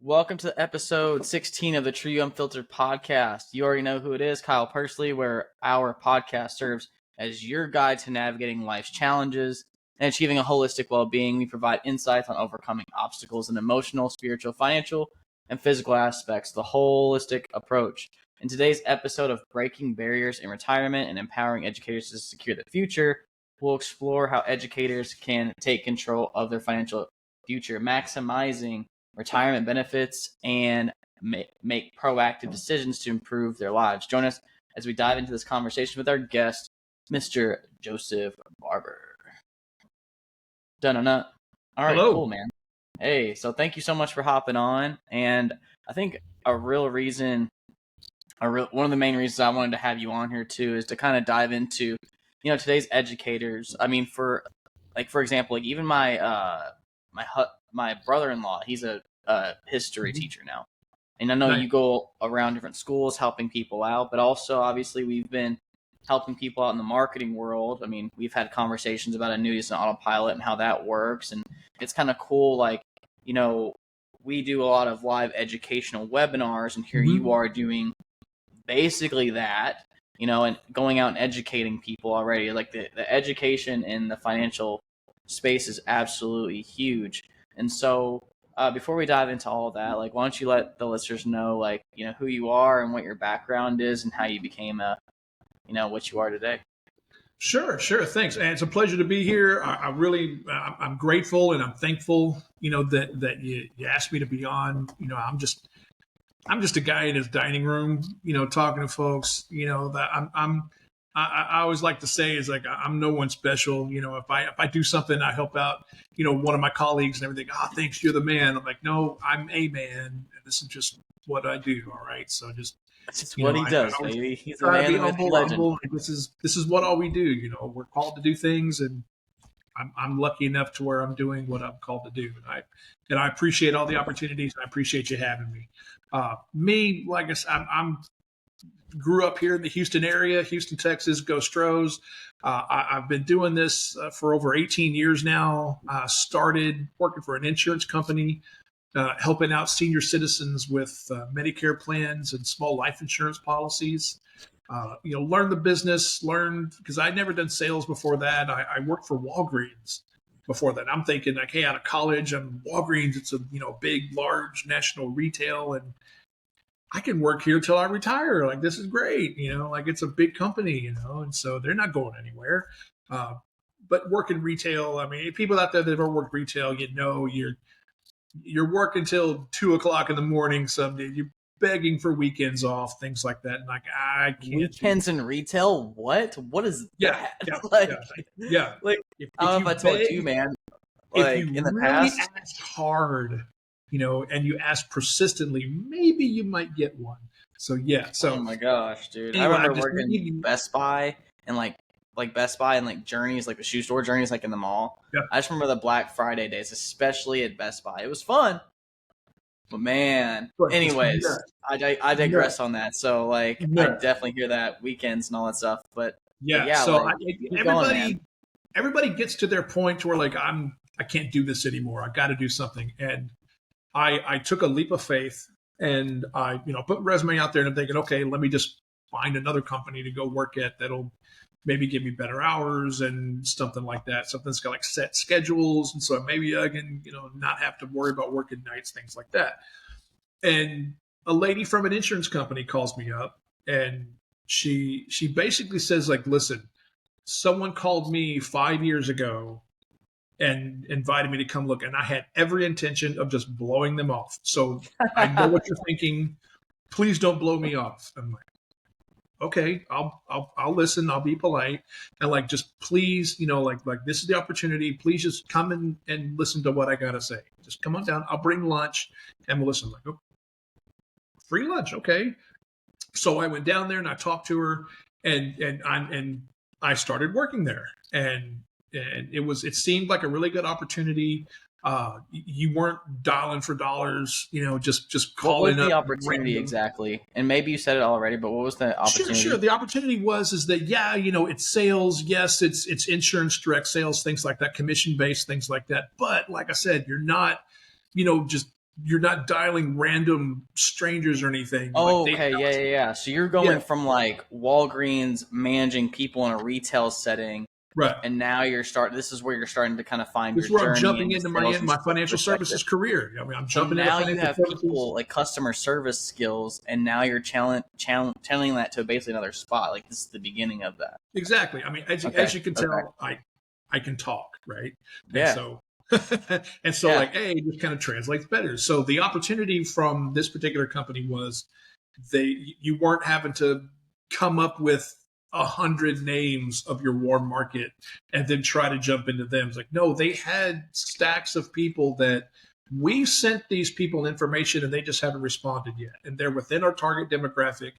Welcome to episode 16 of the TruYou Unfiltered podcast. You already know who it is, Kyle Pursley, where our podcast serves as your guide to navigating life's challenges and achieving a holistic well-being. We provide insights on overcoming obstacles in emotional, spiritual, financial, and physical aspects, the holistic approach. In today's episode of Breaking Barriers in Retirement and Empowering Educators to Secure the Future, we'll explore how educators can take control of their financial future, maximizing retirement benefits, and make proactive decisions to improve their lives. Join us as we dive into this conversation with our guest, Mr. Joseph Barbour. Dun-dun-dun. All right, Hello. Cool, man. Hey, so thank you so much for hopping on. And I think one of the main reasons I wanted to have you on here too is to kind of dive into, today's educators. I mean, for example, even my brother-in-law, he's a history teacher now. And I know you go around different schools helping people out, but also obviously we've been helping people out in the marketing world. I mean, we've had conversations about annuities and autopilot and how that works. And it's kind of cool. We do a lot of live educational webinars, and here you are doing basically that, and going out and educating people already. Like the education in the financial space is absolutely huge. And so before we dive into all of that, why don't you let the listeners know, who you are and what your background is and how you became what you are today. Sure. Thanks. And it's a pleasure to be here. I'm grateful and I'm thankful, that you asked me to be on. I'm just a guy in his dining room, talking to folks, I always like to say is I'm no one special. If I do something, I help out, one of my colleagues and everything. Thanks, you're the man. I'm like, no, I'm a man. And this is just what I do. All right. So just it's what he does, baby. He's a man, the myth, legend. This is what all we do. We're called to do things, and I'm lucky enough to where I'm doing what I'm called to do. And I appreciate all the opportunities. And I appreciate you having me. Me, like I said, I'm grew up here in the Houston area, Houston, Texas, go Stros. I've been doing this for over 18 years now. Started working for an insurance company, helping out senior citizens with Medicare plans and small life insurance policies. Learn the business, because I'd never done sales before that. I worked for Walgreens before that. I'm thinking hey, out of college, I'm Walgreens. It's a big, large national retail, and I can work here till I retire. This is great. It's a big company, and so they're not going anywhere. But working retail, I mean, people out there that ever worked retail, you're working till 2:00 in the morning. Someday you're begging for weekends off, things like that. And I can't. Weekends in retail? What is that? Yeah. I don't know if I told you, man. If you in the really past, ask hard, and you ask persistently, maybe you might get one. So yeah. So oh my gosh, dude! Anyway, I remember working Best Buy and Best Buy and Journeys, the shoe store Journeys, in the mall. Yeah. I just remember the Black Friday days, especially at Best Buy. It was fun, but man. Anyways, I digress on that. So I definitely hear that weekends and all that stuff. But so everybody gets to their point where I can't do this anymore. I got to do something. And I took a leap of faith, and I put a resume out there, and I'm thinking, okay, let me just find another company to go work at that'll maybe give me better hours and something like that. Something that's got set schedules, and so maybe I can not have to worry about working nights, things like that. And a lady from an insurance company calls me up, and she basically says listen, someone called me 5 years ago and invited me to come look, and I had every intention of just blowing them off. So I know what you're thinking. Please don't blow me off. I'm like, okay, I'll listen. I'll be polite, and just please, this is the opportunity. Please just come and listen to what I gotta say. Just come on down. I'll bring lunch and we'll listen. Oh, free lunch, okay. So I went down there and I talked to her, and I started working there, and it seemed like a really good opportunity. You weren't dialing for dollars, just calling up. What was the opportunity exactly? And maybe you said it already, but what was the opportunity? Sure. The opportunity is that, it's sales. Yes, it's insurance, direct sales, things like that, commission-based, things like that. But like I said, you're not, just you're not dialing random strangers or anything. Like Oh, okay, yeah. So you're yeah, going from like Walgreens managing people in a retail setting, right. and now this is where you're starting to kind of find This your is where I'm journey jumping in the into sales and my sales financial perspective. services career. I mean, I'm So jumping into now you financial have services. people like customer service skills, and now you're channeling that to basically another spot. Like this is the beginning of that. Exactly. I mean, Okay. as you can Okay. tell, I can talk, right? And Yeah. so and so Yeah. like, hey, it just kind of translates better. So the opportunity from this particular company was you weren't having to come up with 100 names of your warm market and then try to jump into them. It's like, no, they had stacks of people that we sent these people information and they just haven't responded yet. And they're within our target demographic.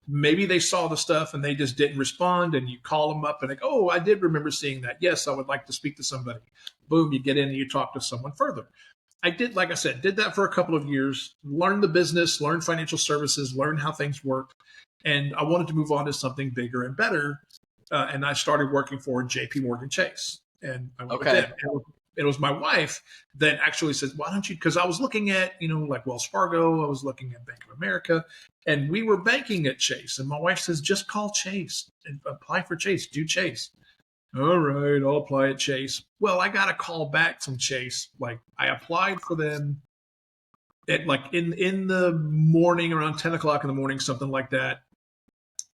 Maybe they saw the stuff and they just didn't respond, and you call them up and like, oh, I did remember seeing that. Yes, I would like to speak to somebody. Boom, you get in and you talk to someone further. I did, like I said, did that for a couple of years, learned the business, learned financial services, learned how things work. And I wanted to move on to something bigger and better. And I started working for JP Morgan Chase. And I went with Okay. them. And it was my wife that actually said, why don't you? Because I was looking at, like Wells Fargo, I was looking at Bank of America, and we were banking at Chase. And my wife says, just call Chase and apply for Chase, do Chase. All right, I'll apply at Chase. Well, I got a call back from Chase. Like I applied for them at like in the morning, around 10 o'clock in the morning, something like that.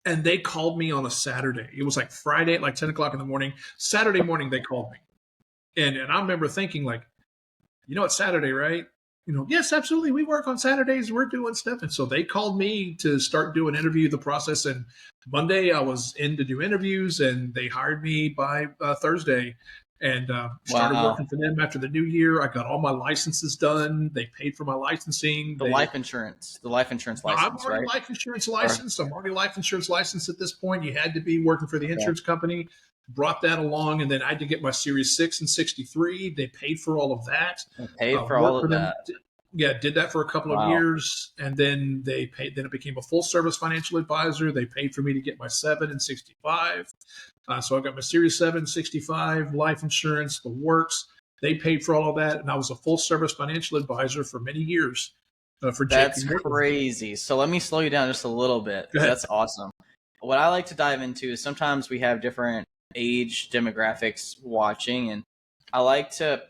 And they called me on a Saturday. It was like Friday at like 10 o'clock in the morning. Saturday morning they called me. And I remember thinking like, it's Saturday, right? Yes, absolutely. We work on Saturdays. We're doing stuff. And so they called me to start doing the process. And Monday I was in to do interviews, and they hired me by Thursday, and started Wow. working for them after the new year. I got all my licenses done. They paid for my licensing. The life insurance I'm license, already right? life insurance Or licensed. I'm already life insurance licensed at this point. You had to be working for the yeah. insurance company. Brought that along, and then I had to get my Series 6 and 63. They paid for all of that. They paid for all Worked for of them. that. Yeah, did that for a couple of Wow. years, and then they paid. Then it became a full service financial advisor. They paid for me to get my 7 and 65. So I got my Series 7, 65, life insurance, the works. They paid for all of that, and I was a full service financial advisor for many years for That's JP Morgan. crazy. So let me slow you down just a little bit. Go ahead. That's awesome. What I like to dive into is sometimes we have different age demographics watching, and I like to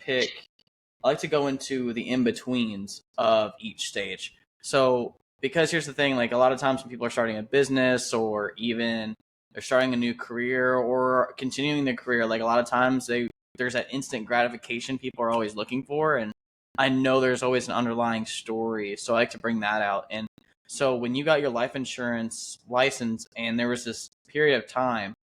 go into the in-betweens of each stage. So, because here's the thing, like a lot of times when people are starting a business or even they're starting a new career or continuing their career, like a lot of times there's that instant gratification people are always looking for, and I know there's always an underlying story. So I like to bring that out. And so when you got your life insurance license and there was this period of time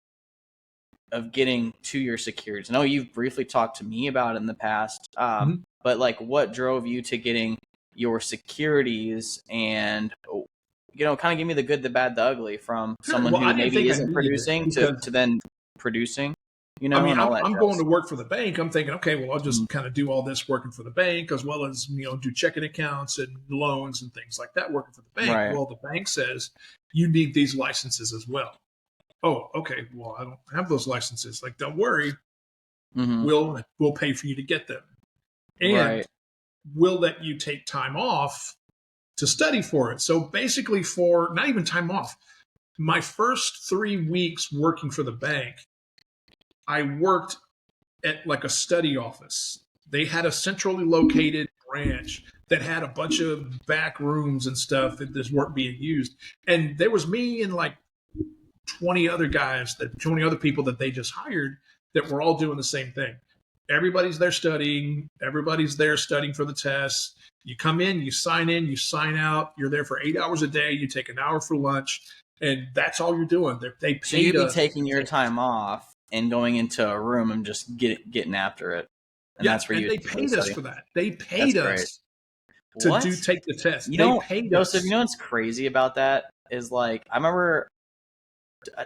of getting to your securities. I know you've briefly talked to me about it in the past, but like what drove you to getting your securities and, kind of give me the good, the bad, the ugly from someone who maybe isn't producing to then producing, I mean, and all that I'm jazz. going to work for the bank. I'm thinking, okay, well, I'll just kind of do all this working for the bank as well as, do checking accounts and loans and things like that working for the bank. Right. Well, the bank says you need these licenses as well. Oh, okay. Well, I don't have those licenses. Like, don't worry. We'll pay for you to get them. And we'll let you take time off to study for it. So basically for not even time off, my first 3 weeks working for the bank, I worked at like a study office. They had a centrally located branch that had a bunch of back rooms and stuff that this weren't being used. And there was me and like 20 other people that they just hired that were all doing the same thing. Everybody's there studying. Everybody's there studying for the tests. You come in, you sign out. You're there for 8 hours a day. You take an hour for lunch, and that's all you're doing. They paid so you'd be taking your time off and going into a room and just getting after it. And that's where they paid us for that. They paid us to take the test. They paid us. Joseph, what's crazy about that is like I remember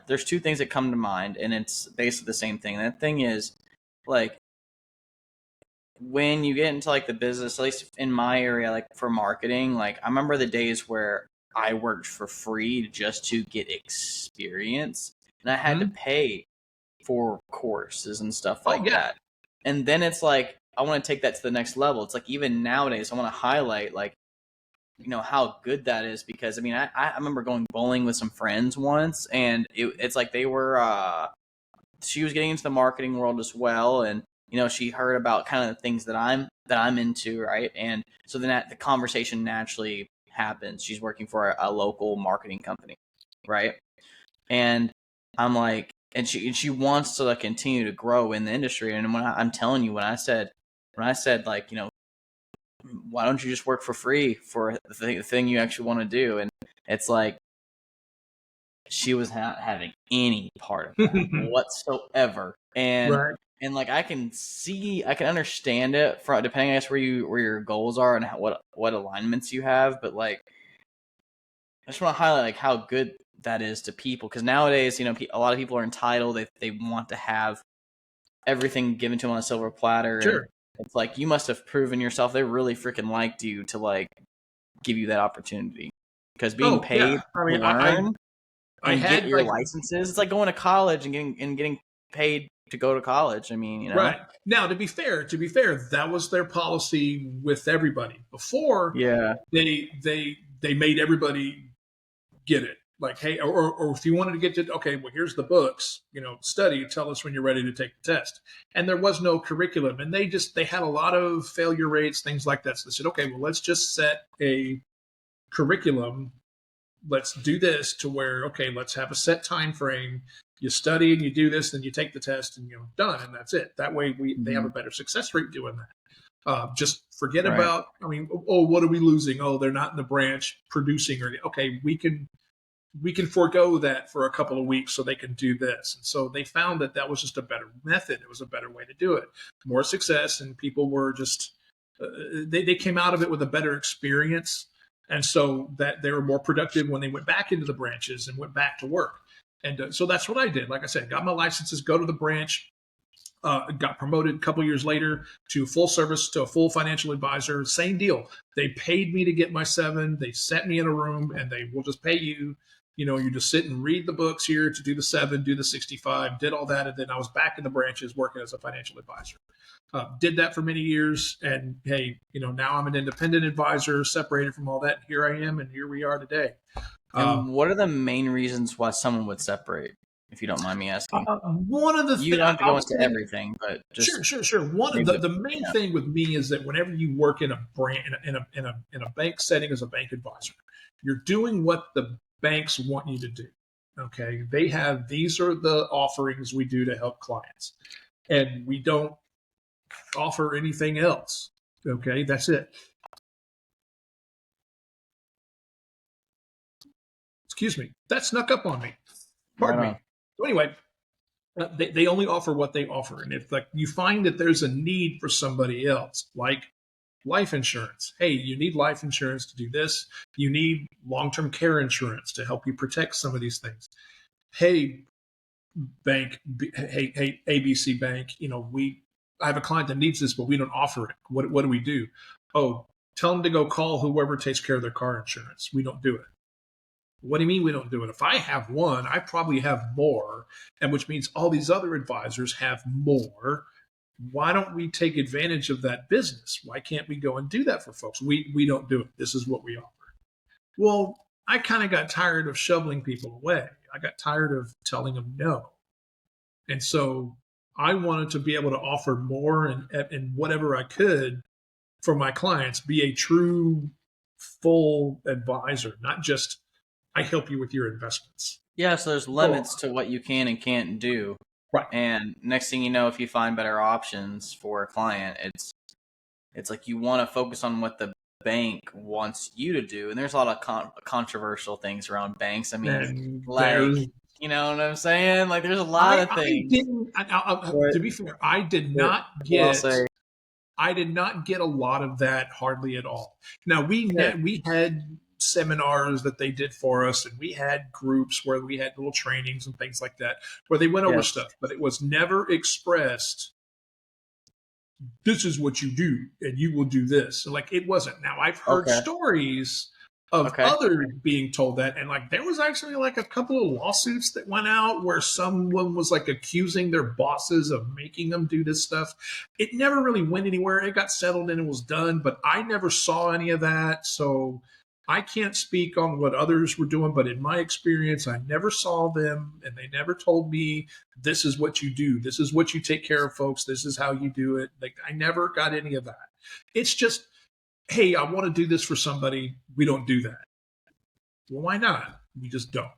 there's two things that come to mind, and it's basically the same thing. And that thing is like when you get into like the business, at least in my area, like for marketing, like I remember the days where I worked for free just to get experience, and I had to pay for courses and stuff like that. And then it's like I want to take that to the next level. It's like even nowadays, I want to highlight like, you know, how good that is, because I mean, I remember going bowling with some friends once, and it's like they were, she was getting into the marketing world as well, and you know, she heard about kind of the things that I'm into, right? And so then the conversation naturally happens. She's working for a local marketing company, right? And I'm like, and she wants to like continue to grow in the industry. And when I'm telling you, when I said like, you know, why don't you just work for free for the thing you actually want to do? And it's like, she was not having any part of that whatsoever. Right. And like I can understand it from depending, I guess, where your goals are and what alignments you have. But like, I just want to highlight like how good that is to people, because nowadays, you know, a lot of people are entitled. They want to have everything given to them on a silver platter, and Sure. it's like you must have proven yourself. They really freaking liked you to like give you that opportunity, because being Oh yeah. paid I to mean, learn I and get had your like licenses, it's like going to college and getting paid to go to college. I mean, you know, right now, to be fair, that was their policy with everybody. Before yeah, they made everybody get it. Like, hey, or if you wanted to get to, okay, well, here's the books, you know, study, tell us when you're ready to take the test. And there was no curriculum. And they had a lot of failure rates, things like that. So they said, okay, well, let's just set a curriculum. Let's do this to where, okay, let's have a set time frame. You study and you do this, then you take the test and you're done. And that's it. That way they have a better success rate doing that. Just forget right. about, I mean, oh, what are we losing? Oh, they're not in the branch producing, or okay, we can forego that for a couple of weeks so they can do this. And so they found that that was just a better method. It was a better way to do it. More success, and people were just, they came out of it with a better experience. And so that they were more productive when they went back into the branches and went back to work. And so that's what I did. Like I said, got my licenses, go to the branch, got promoted a couple years later to full service, to a full financial advisor. Same deal. They paid me to get my 7. They sent me in a room and they will just pay you. You know, you just sit and read the books here to do the 7, do the 65, did all that. And then I was back in the branches working as a financial advisor. Did that for many years. And hey, you know, now I'm an independent advisor, separated from all that. Here I am, and here we are today. And what are the main reasons why someone would separate, if you don't mind me asking? One of the You things don't have to I go would into say, everything, but just sure. One of maybe the main yeah. thing with me is that whenever you work in a brand in a bank setting as a bank advisor, you're doing what the banks want you to do. Okay, they have, these are the offerings we do to help clients, and we don't offer anything else. Okay, that's it. Excuse me, that snuck up on me. Right Pardon me. on. So anyway, they only offer what they offer, and if like you find that there's a need for somebody else, like life insurance. Hey, you need life insurance to do this. You need long-term care insurance to help you protect some of these things. Hey, bank, hey, ABC Bank, you know, I have a client that needs this, but we don't offer it. What do we do? Oh, tell them to go call whoever takes care of their car insurance. We don't do it. What do you mean we don't do it? If I have one, I probably have more, and which means all these other advisors have more. Why don't we take advantage of that business? Why can't we go and do that for folks? We don't do it. This is what we offer. Well, I kind of got tired of shoveling people away. I got tired of telling them no. And so I wanted to be able to offer more and whatever I could for my clients, be a true full advisor, not just I help you with your investments. Yeah, so there's Oh, limits to what you can and can't do. right. And next thing you know, if you find better options for a client, it's like you want to focus on what the bank wants you to do. And there's a lot of controversial things around banks. I mean, And like, there's you know what I'm saying? Like, there's a lot of I things. didn't. But, To be fair, I did but not I'll get. say, I did not get a lot of that, hardly at all. Now yeah, we had seminars that they did for us, and we had groups where we had little trainings and things like that where they went over yes, stuff, but it was never expressed. This is what you do, and you will do this. Like, it wasn't. Now I've heard okay, stories of Okay. others being told that. And like there was actually like a couple of lawsuits that went out where someone was like accusing their bosses of making them do this stuff. It never really went anywhere. It got settled and it was done, but I never saw any of that. So I can't speak on what others were doing, but in my experience, I never saw them and they never told me this is what you do. This is what you take care of folks. This is how you do it. Like I never got any of that. It's just, hey, I want to do this for somebody. We don't do that. Well, why not? We just don't.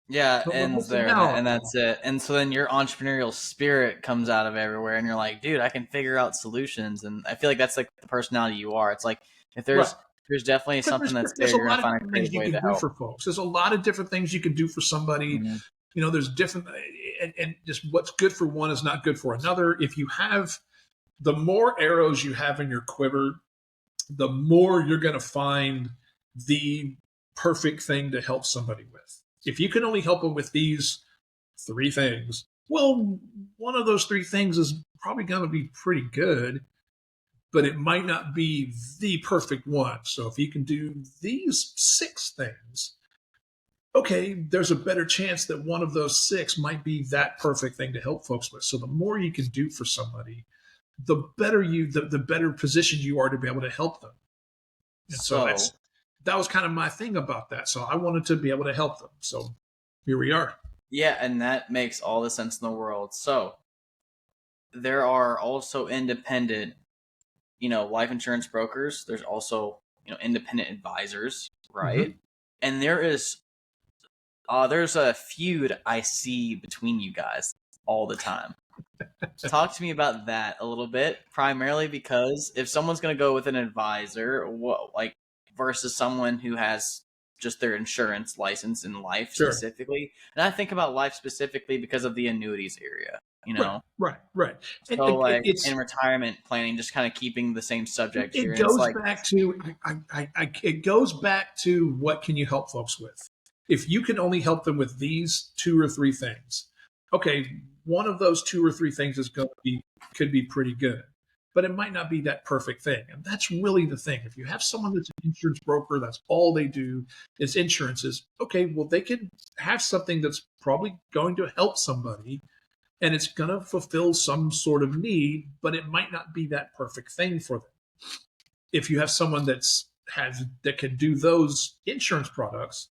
Yeah, But we're ends missing there, out. and that's it. And so then your entrepreneurial spirit comes out of everywhere, and you're like, dude, I can figure out solutions. And I feel like that's like the personality you are. It's like if Right. there's definitely But something that's there, there's a you're gonna lot of find a different things creative you way can to do help. for folks. There's a lot of different things you can do for somebody. Mhm. You know, there's different, and just what's good for one is not good for another. If you have, the more arrows you have in your quiver, the more you're going to find the perfect thing to help somebody with. If you can only help them with these three things, well, one of those three things is probably going to be pretty good, but it might not be the perfect one. So if you can do these six things, okay, there's a better chance that one of those six might be that perfect thing to help folks with. So the more you can do for somebody, the better the better positioned you are to be able to help them. And so So that was kind of my thing about that. So I wanted to be able to help them. So here we are. yeah, and that makes all the sense in the world. So there are also independent, life insurance brokers. There's also, independent advisors, Mm-hmm. right? And there's a feud I see between you guys all the time. Talk to me about that a little bit, primarily because if someone's going to go with an advisor, what like versus someone who has just their insurance license in life Sure. specifically, and I think about life specifically because of the annuities area, Right. Right. Right. And So like in it's retirement planning, just kind of keeping the same subject here, it and it's goes like, back to it goes back to what can you help folks with? If you can only help them with these two or three things, okay, one of those two or three things is going to be could be pretty good, but it might not be that perfect thing. And that's really the thing. If you have someone that's an insurance broker, that's all they do is insurances. Okay, well they can have something that's probably going to help somebody and it's going to fulfill some sort of need, but it might not be that perfect thing for them. If you have someone that can do those insurance products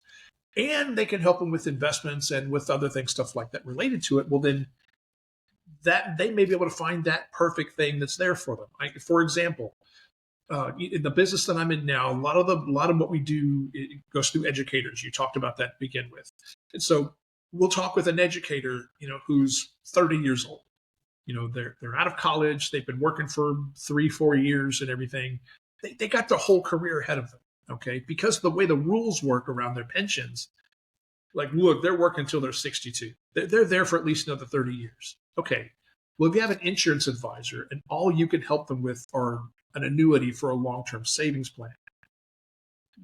and they can help them with investments and with other things, stuff like that related to it, well then that they may be able to find that perfect thing that's there for them. For example, in the business that I'm in now, a lot of what we do, it goes through educators. You talked about that to begin with, and so we'll talk with an educator, who's 30 years old. They're out of college. They've been working for 3-4 years and everything. They got their whole career ahead of them. Okay, because of the way the rules work around their pensions, like look, they're working until they're 62. They're there for at least another 30 years. Okay, well, if you have an insurance advisor and all you can help them with are an annuity for a long-term savings plan,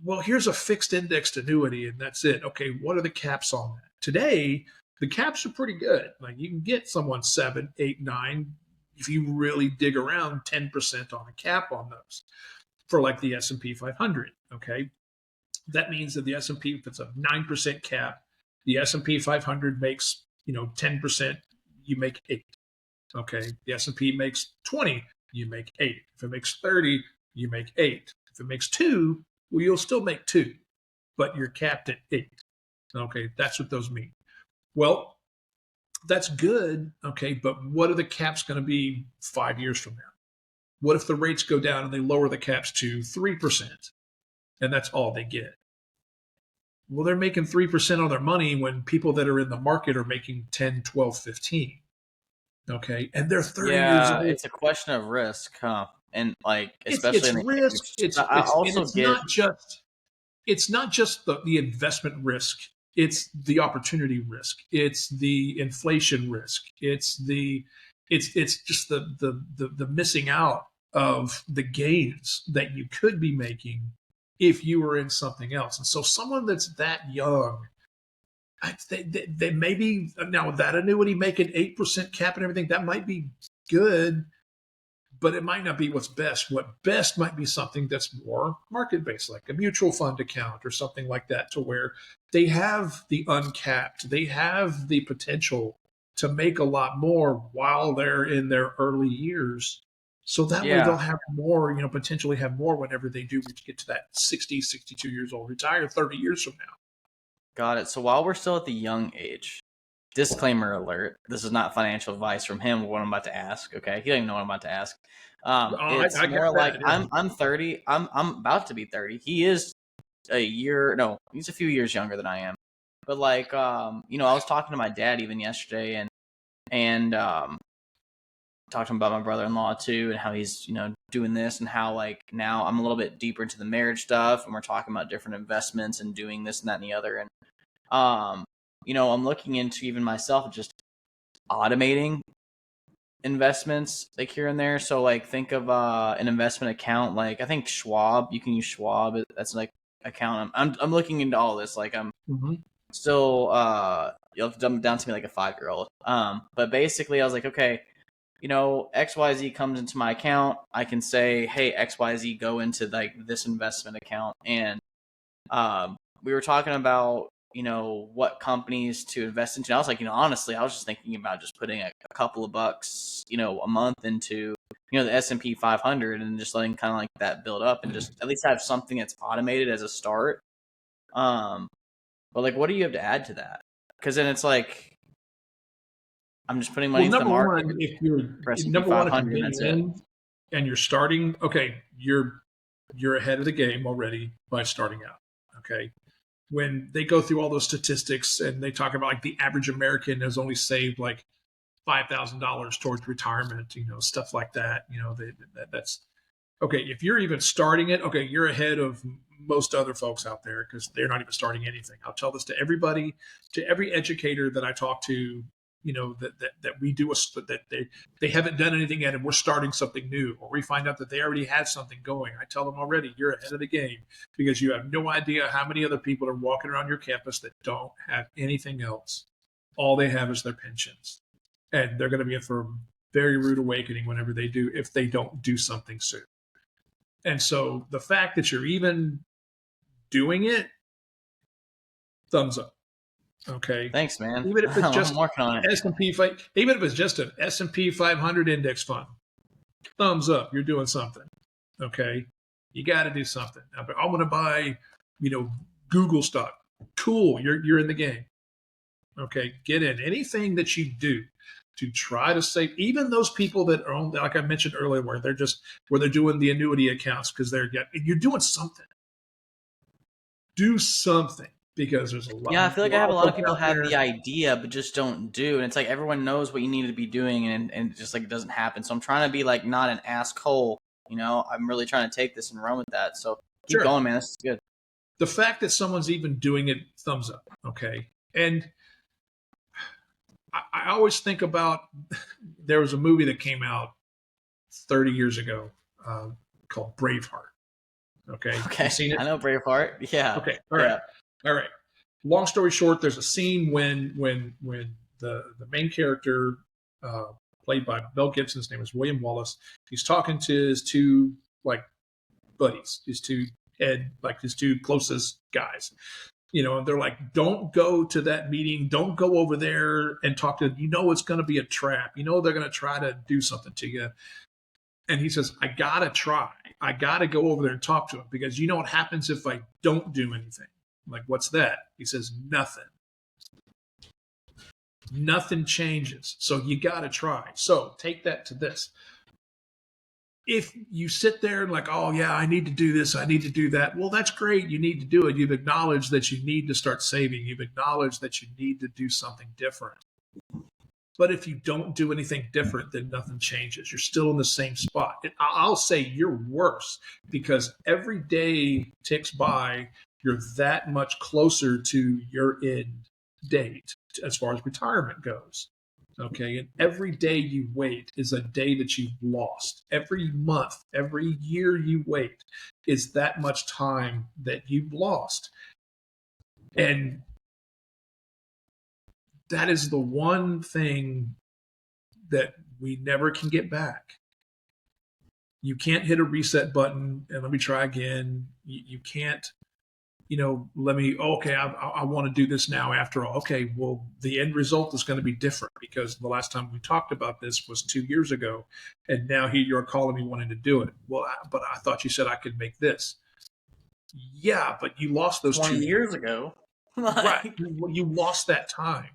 well, here's a fixed indexed annuity and that's it. Okay, what are the caps on that? Today, the caps are pretty good. Like you can get someone 7, 8, 9 if you really dig around 10% on a cap on those for like the S&P 500. Okay, that means that the S&P, if it's a 9% cap, the S&P 500 makes 10%, you make 8. Okay, the S&P makes 20, you make 8. If it makes 30, you make 8. If it makes 2, well, you'll still make 2, but you're capped at 8. Okay, that's what those mean. Well, that's good. Okay, but what are the caps going to be 5 years from now? What if the rates go down and they lower the caps to 3% and that's all they get? Well, they're making 3% on their money when people that are in the market are making 10, 12, 15. Okay, and they're 30 years yeah, old. it's a question of risk, huh? And like especially It's in the risk. age, I And also get it's not just the investment risk. It's the opportunity risk. It's the inflation risk. It's just the missing out of the gains that you could be making if you were in something else. And so someone that's that young, they maybe now that annuity making 8% cap and everything, that might be good, but it might not be what's best. What best might be something that's more market based, like a mutual fund account or something like that, to where they have the uncapped, they have the potential to make a lot more while they're in their early years. So that way they'll Yeah. have more, potentially have more whenever they do get to that 60, 62 years old, retire 30 years from now. Got it. So while we're still at the young age, disclaimer alert, this is not financial advice from him, what I'm about to ask, okay? He doesn't even know what I'm about to ask. It's I more got like that. Yeah. I'm 30. I'm about to be 30. He is he's a few years younger than I am. But like I was talking to my dad even yesterday and talked to him about my brother-in-law too and how he's, doing this and how like now I'm a little bit deeper into the marriage stuff and we're talking about different investments and doing this and that and the other. And I'm looking into even myself just automating investments like here and there. So like think of an investment account. Like I think Schwab, you can use Schwab. That's like account. I'm looking into all this. Like I'm still you'll have to dumb it down to me like a 5-year-old. But basically I was like, okay, XYZ comes into my account. I can say, hey, XYZ, go into like this investment account. And we were talking about what companies to invest into. And I was like, honestly, I was just thinking about just putting a couple of bucks, a month into, the S&P 500 and just letting kind of like that build up and just at least have something that's automated as a start. But like, what do you have to add to that? Because then it's like, I'm just putting money into the market. If you're for S&P number one, if you're 500, and getting that's it. in and you're starting, okay, you're ahead of the game already by starting out. Okay. When they go through all those statistics and they talk about like the average American has only saved like $5,000 towards retirement, stuff like that. That's okay. If you're even starting it, okay, you're ahead of most other folks out there because they're not even starting anything. I'll tell this to everybody, to every educator that I talk to, that we do that they haven't done anything yet and we're starting something new, or we find out that they already have something going. I tell them already, you're ahead of the game because you have no idea how many other people are walking around your campus that don't have anything else. All they have is their pensions. And they're going to be in for a very rude awakening whenever they do, if they don't do something soon. And so the fact that you're even doing it, thumbs up. Okay. Thanks, man. Even if it's just I'm working on it. even if it's just an S&P 500 index fund, thumbs up. You're doing something. Okay. You got to do something. I'm going to buy, Google stock. Cool. You're in the game. Okay. Get in. Anything that you do to try to save, even those people that are on, like I mentioned earlier, where they're doing the annuity accounts because you're doing something. Do something. Because there's a lot. Yeah, I feel like I have a lot of people have there. the idea but just don't do, and it's like everyone knows what you need to be doing, and just like it doesn't happen. So I'm trying to be like not an asshole, I'm really trying to take this and run with that. So keep going, man. This is good. The fact that someone's even doing it, thumbs up. Okay, and I always think about there was a movie that came out 30 years ago called Braveheart. Okay, Okay, you seen it? I know Braveheart. Yeah. Okay, all right. Long story short, there's a scene when the main character, played by Mel Gibson, his name is William Wallace. He's talking to his two buddies, his two closest guys. And they're like, don't go to that meeting. Don't go over there and talk to them. It's going to be a trap. They're going to try to do something to you. And he says, I got to try. I got to go over there and talk to him because you know what happens if I don't do anything? I'm like, what's that? He says, nothing. Nothing changes. So you got to try. So take that to this. If you sit there and like, oh yeah, I need to do this, I need to do that. Well, that's great. You need to do it. You've acknowledged that you need to start saving. You've acknowledged that you need to do something different. But if you don't do anything different, then nothing changes. You're still in the same spot. And I'll say you're worse because every day ticks by, you're that much closer to your end date as far as retirement goes. Okay. And every day you wait is a day that you've lost. Every month, every year you wait is that much time that you've lost. And that is the one thing that we never can get back. You can't hit a reset button and let me try again. You can't, let me, okay, I want to do this now after all. Okay, well, the end result is going to be different because the last time we talked about this was 2 years ago. And now here you're calling me wanting to do it. Well, but I thought you said I could make this. Yeah, but you lost those 20 2 years ago. Right. Like, You lost that time.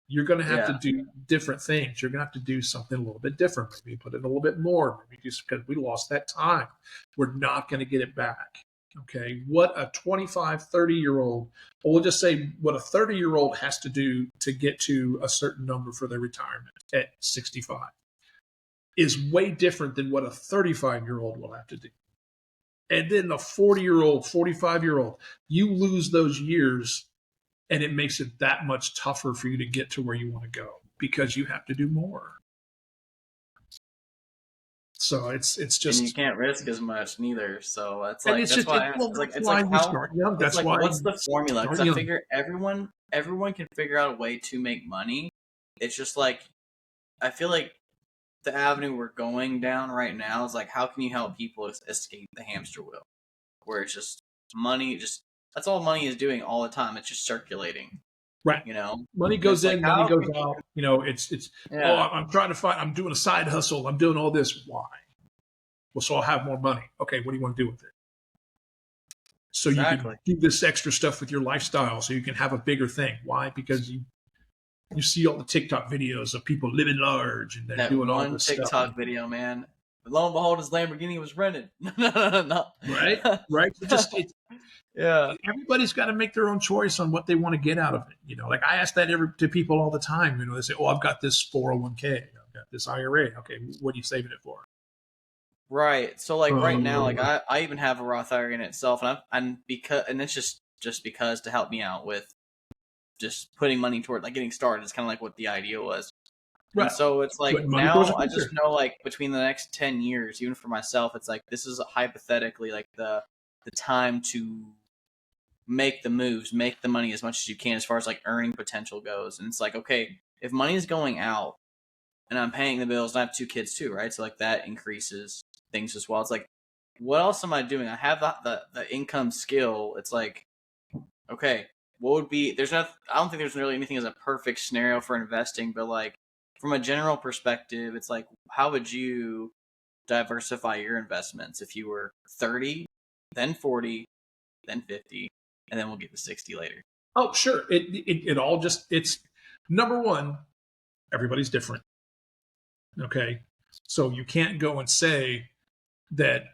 You're going to have to yeah. do different things. You're going to have to do something a little bit different. Maybe put in a little bit more. Maybe just because we lost that time. We're not going to get it back. Okay. What a 25, 30-year-old, or we'll just say what a 30-year-old has to do to get to a certain number for their retirement at 65 is way different than what a 35-year-old will have to do. And then a 40-year-old, 45-year-old, you lose those years and it makes it that much tougher for you to get to where you want to go because you have to do more. So it's just, and you can't risk as much neither. So that's and like it's that's just why well, it's that's like why we how start young. it's That's like why what's the you formula? Because start I young. figure everyone can figure out a way to make money. It's just like I feel like the avenue we're going down right now is like how can you help people escape the hamster wheel, where it's just money, just that's all money is doing all the time. It's just circulating, Right. you know. Money And it's goes like in, money how goes can you, out. It's oh, yeah, I'm trying to find. I'm doing a side hustle. I'm doing all this. Why? Well, so I'll have more money. Okay, what do you want to do with it? So you can exactly. do this extra stuff with your lifestyle, so you can have a bigger thing. Why? Because you see all the TikTok videos of people living large and they're That doing all one this stuff. TikTok video, man. Lo and behold, his Lamborghini was rented. No. Right? Right? It's Yeah. everybody's got to make their own choice on what they want to get out of it. Like I ask that to people all the time. They say, "Oh, I've got this 401k, I've got this IRA. Okay, what are you saving it for?" Right. So like right now, like Uh, I even have a Roth IRA in itself, and it's just because to help me out with just putting money toward like getting started. It's kind of like what the idea was. And right. so it's like Putting money towards now the I just future. know like between the next 10 years, even for myself, it's like this is hypothetically like the time to make the moves, make the money as much as you can as far as like earning potential goes. And it's like, okay, if money is going out and I'm paying the bills and I have two kids too, right? So like that increases things as well. It's like, what else am I doing? I have the income skill. It's like, okay, what would be there's not I don't think there's really anything as a perfect scenario for investing, but like from a general perspective, it's like how would you diversify your investments if you were 30, then 40, then 50, and then we'll get to 60 later. Oh, sure. It all just it's number one. Everybody's different. Okay, so you can't go and say that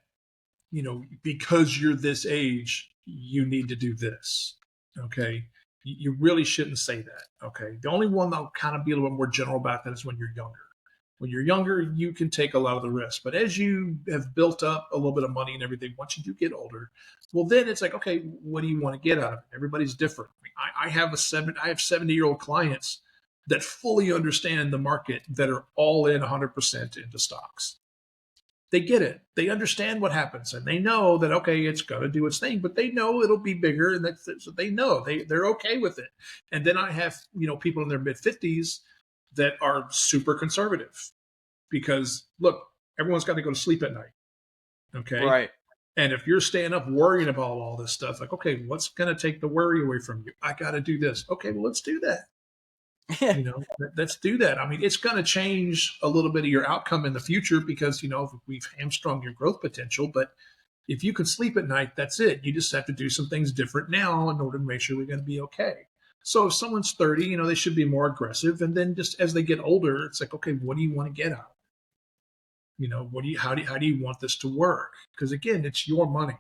because you're this age, you need to do this. Okay. You really shouldn't say that. Okay. The only one that'll kind of be a little bit more general about that is when you're younger. When you're younger, you can take a lot of the risk. But as you have built up a little bit of money and everything, once you do get older, well, then it's like, okay, what do you want to get out of it? Everybody's different. I have 70-year-old clients that fully understand the market that are all in 100% into stocks. They get it. They understand what happens, and they know that okay, it's going to do its thing, but they know it'll be bigger, and so they know they're okay with it. And then I have people in their mid-50s that are super conservative because look, everyone's got to go to sleep at night, okay? Right. And if you're staying up worrying about all this stuff, like okay, what's going to take the worry away from you? I got to do this. Okay, well let's do that. Let's do that. I mean, it's going to change a little bit of your outcome in the future because we've hamstrung your growth potential. But if you can sleep at night, that's it. You just have to do some things different now in order to make sure we're going to be okay. So if someone's 30, they should be more aggressive. And then just as they get older, it's like, okay, what do you want to get out? How do you want this to work? Because again, it's your money.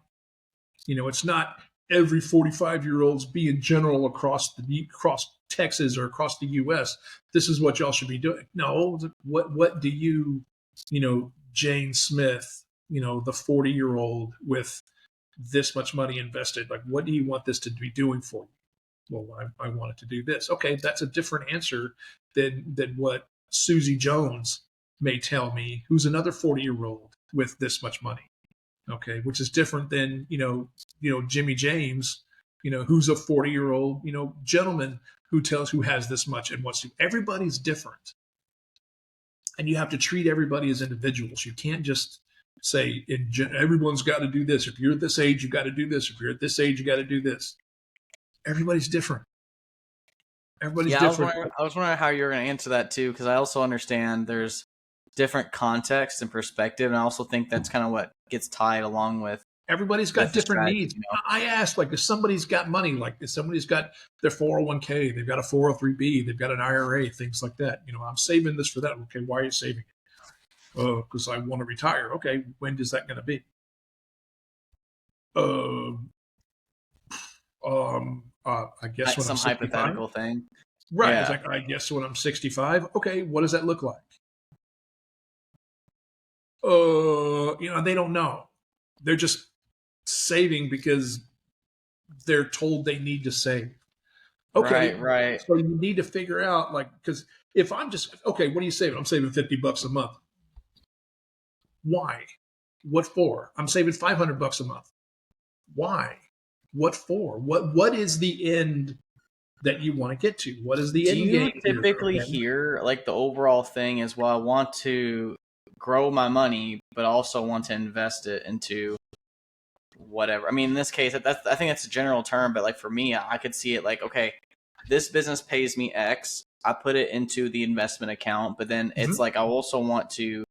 It's not every 45-year-old's being general across Texas or across the U.S. This is what y'all should be doing. No, what do you, Jane Smith, the 40-year-old with this much money invested, like what do you want this to be doing for you? Well, I want it to do this. Okay, that's a different answer than what Susie Jones may tell me, who's another 40-year-old with this much money. Okay, which is different than Jimmy James, who's a 40-year-old gentleman who has this much and wants to. Everybody's different, and you have to treat everybody as individuals. You can't just say everyone's got to do this. If you're at this age, you got to do this. If you're at this age, you got to do this. Everybody's different. Everybody's different. I was wondering how you're going to answer that too, because I also understand there's different context and perspective, and I also think that's kind of what gets tied along with. Everybody's got different needs. You know? I asked, like, if somebody's got money, like if somebody's got their 401k, they've got a 403b, they've got an IRA, things like that. You know, I'm saving this for that. Okay, why are you saving it? Because I want to retire. Okay, when is that going to be? I guess when some I'm 65. Hypothetical thing. Right. Yeah. It's like, I guess when I'm 65. Okay, what does that look like? You know, they don't know. They're just saving because they're told they need to save. Okay, right. So you need to figure out, like, because if I'm just, okay, what are you saving? I'm saving $50 a month. Why? What for? I'm saving $500 a month. Why? What for? What is the end that you want to get to? What is the end game? Do you typically hear, like, the overall thing is, well, I want to grow my money, but also want to invest it into whatever. I mean, in this case, I think that's a general term, but like for me, I could see it like, okay, this business pays me X. I put it into the investment account, but then it's like I also want to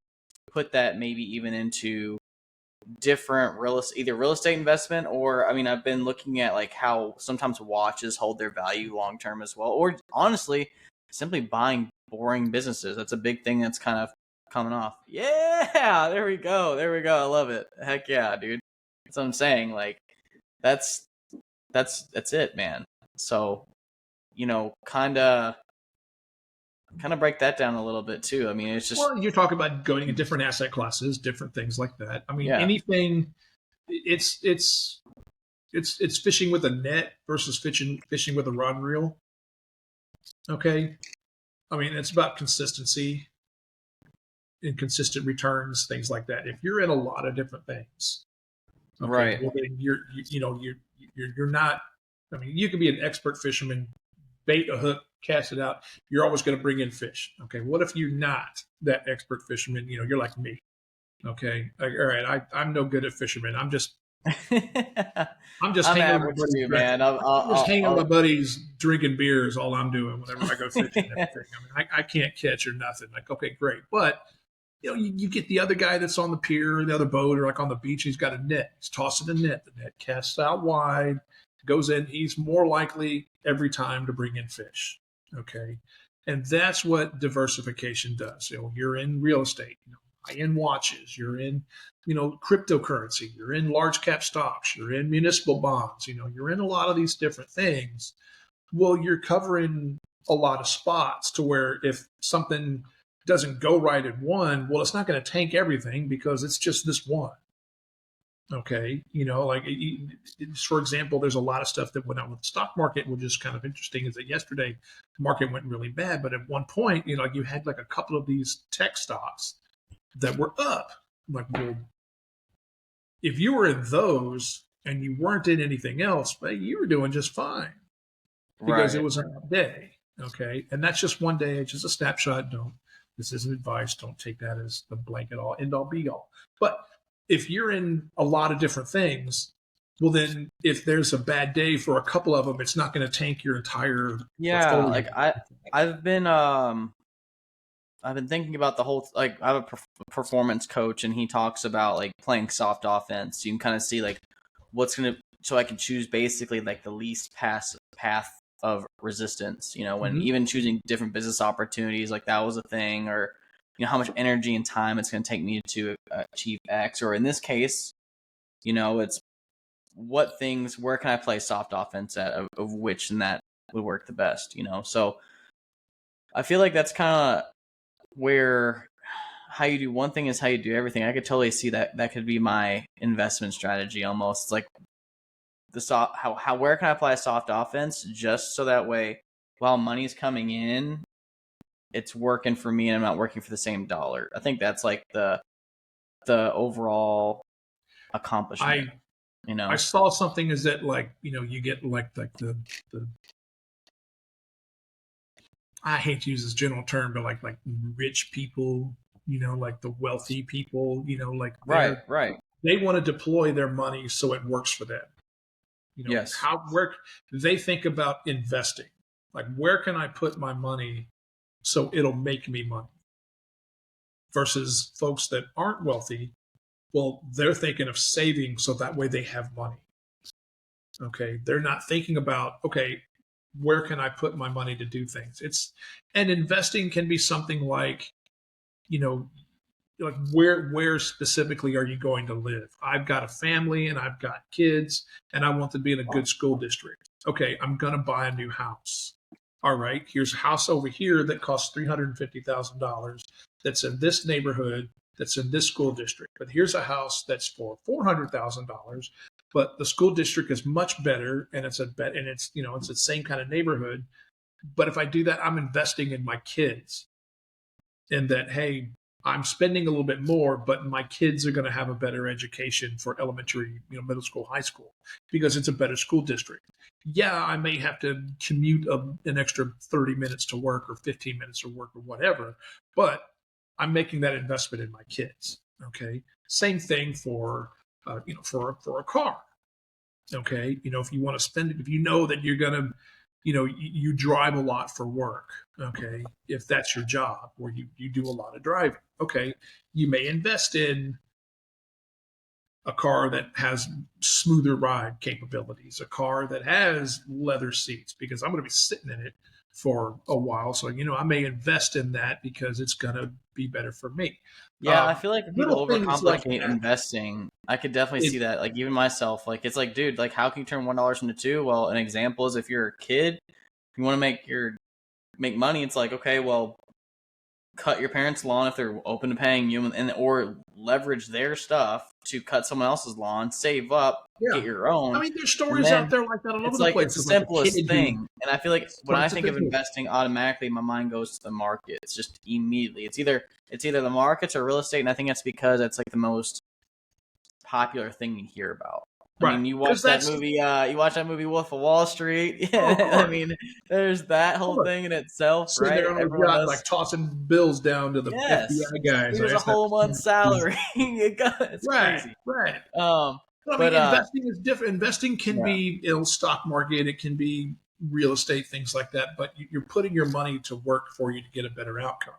put that maybe even into different either real estate investment, or I mean, I've been looking at like how sometimes watches hold their value long term as well, or honestly, simply buying boring businesses. That's a big thing that's kind of coming off. Yeah, there we go. I love it. Heck yeah, dude. That's what I'm saying. Like, that's it, man. So, you know, kind of break that down a little bit too. I mean, it's just, well, you're talking about going in different asset classes, different things like that. I mean, anything. It's fishing with a net versus fishing with a rod and reel. Okay, I mean, it's about consistency and consistent returns, things like that. If you're in a lot of different things, okay, right? Well, then you're not. I mean, you can be an expert fisherman, bait a hook, cast it out. You're always going to bring in fish. Okay, what if you're not that expert fisherman? You know, you're like me. Okay, all right, I'm no good at fisherman. I'm just hanging average too, man. I'm just hanging with my buddies, drinking beers. All I'm doing whenever I go fishing and everything. I mean, I can't catch or nothing. Like, okay, great, but you know, you get the other guy that's on the pier, the other boat, or like on the beach. He's got a net. He's tossing a net. The net casts out wide, goes in. He's more likely every time to bring in fish. Okay, and that's what diversification does. You know, you're in real estate. You know, high-end watches. You're in, you know, cryptocurrency. You're in large cap stocks. You're in municipal bonds. You know, you're in a lot of these different things. Well, you're covering a lot of spots to where if something doesn't go right at one, well, it's not going to tank everything because it's just this one. Okay, you know, like for example, there's a lot of stuff that went on with the stock market, which is kind of interesting. Is that yesterday the market went really bad, but at one point, you know, you had like a couple of these tech stocks that were up. Like, well, if you were in those and you weren't in anything else, but you were doing just fine because it was a day. Okay, and that's just one day. It's just a snapshot. This isn't advice. Don't take that as the blanket all, end all, be all. But if you're in a lot of different things, well, then if there's a bad day for a couple of them, it's not going to tank your entire portfolio. Like I've been thinking about the whole, like, I have a performance coach, and he talks about like playing soft offense. You can kind of see like what's going to, so I can choose basically like the least path of resistance, you know, when even choosing different business opportunities, like that was a thing, or, you know, how much energy and time it's going to take me to achieve X, or in this case, you know, it's where can I play soft offense at, of which, and that would work the best, you know? So I feel like that's kind of where how you do one thing is how you do everything. I could totally see that could be my investment strategy almost. It's like, where can I apply a soft offense just so that way while money's coming in, it's working for me and I'm not working for the same dollar. I think that's like the overall accomplishment. You know, I saw something is that, like, you know, you get like the I hate to use this general term, but like rich people like the wealthy people, like Right, right. they want to deploy their money so it works for them. Yes. Where they think about investing, like where can I put my money so it'll make me money, versus folks that aren't wealthy. Well, they're thinking of saving so that way they have money. Okay. They're not thinking about, okay, where can I put my money to do things? And investing can be something like, you know, like where specifically are you going to live? I've got a family and I've got kids and I want to be in a good school district. Okay, I'm going to buy a new house. All right, here's a house over here that costs $350,000 that's in this neighborhood, that's in this school district. But here's a house that's for $400,000, but the school district is much better and it's it's the same kind of neighborhood. But if I do that, I'm investing in my kids, in that, hey, I'm spending a little bit more, but my kids are going to have a better education for elementary, middle school, high school, because it's a better school district. Yeah, I may have to commute an extra 30 minutes to work or 15 minutes to work or whatever, but I'm making that investment in my kids. Okay. Same thing for, for a car. Okay. If you want to spend it, if you know that you're going to, you drive a lot for work. Okay. If that's your job, or you do a lot of driving. Okay. You may invest in a car that has smoother ride capabilities, a car that has leather seats, because I'm going to be sitting in it for a while. So, I may invest in that because it's going to be better for me. Yeah, I feel like people Little things like overcomplicate that. investing. I could definitely see that. Like even myself, like it's like, dude, like how can you turn $1 into two? Well, an example is if you're a kid, you want to make money. It's like, okay, well, cut your parents' lawn if they're open to paying you, and or leverage their stuff to cut someone else's lawn, save up, Yeah. get your own. I mean, there's And stories out then there like that all over it's the like place. it's the Of like a simplest kid who thing. And I feel like when I starts a think of business. investing, automatically my mind goes to the markets just immediately. It's either the markets or real estate, and I think that's because it's like the most popular thing you hear about. I Right. mean, you Because watch that movie. You watch that movie Wolf of Wall Street. oh, of Yeah, I course. mean, there's that whole thing in itself, Sitting right? there on his Everyone yacht, does. like tossing bills down to the Yes, FBI guys. here's a whole month's salary. It's Right, crazy. right. Um, I mean, but investing is different. Investing can yeah, be stock market, it can be real estate, things like that. But you're putting your money to work for you to get a better outcome.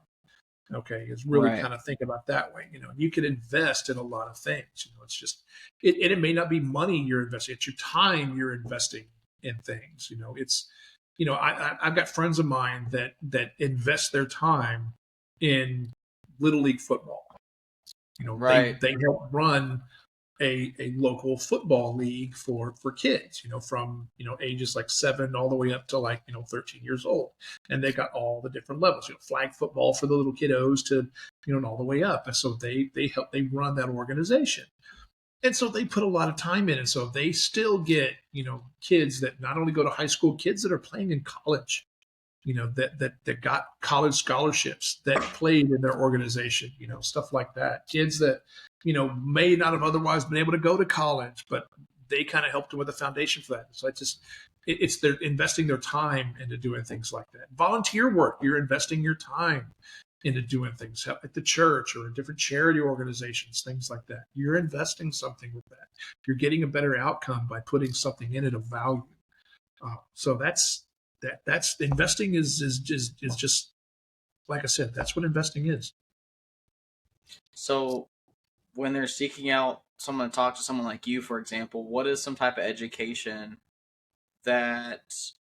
Okay, is really right, kind of think about that way. You can invest in a lot of things. It's just it may not be money you're investing; it's your time you're investing in things. I've got friends of mine that invest their time in little league football. right, They help run a local football league for kids, from ages like 7 all the way up to like 13 years old, and they got all the different levels, flag football for the little kiddos to and all the way up, and so they run that organization, and so they put a lot of time in, and so they still get kids that not only go to high school, kids that are playing in college, that got college scholarships, that played in their organization, stuff like that. Kids that, may not have otherwise been able to go to college, but they kind of helped them with a foundation for that. So it's they're investing their time into doing things like that. Volunteer work, you're investing your time into doing things at the church or in different charity organizations, things like that. You're investing something with that. You're getting a better outcome by putting something in it of value. So that's investing is just like I said, that's what investing is. So when they're seeking out someone to talk to someone like you, for example, what is some type of education that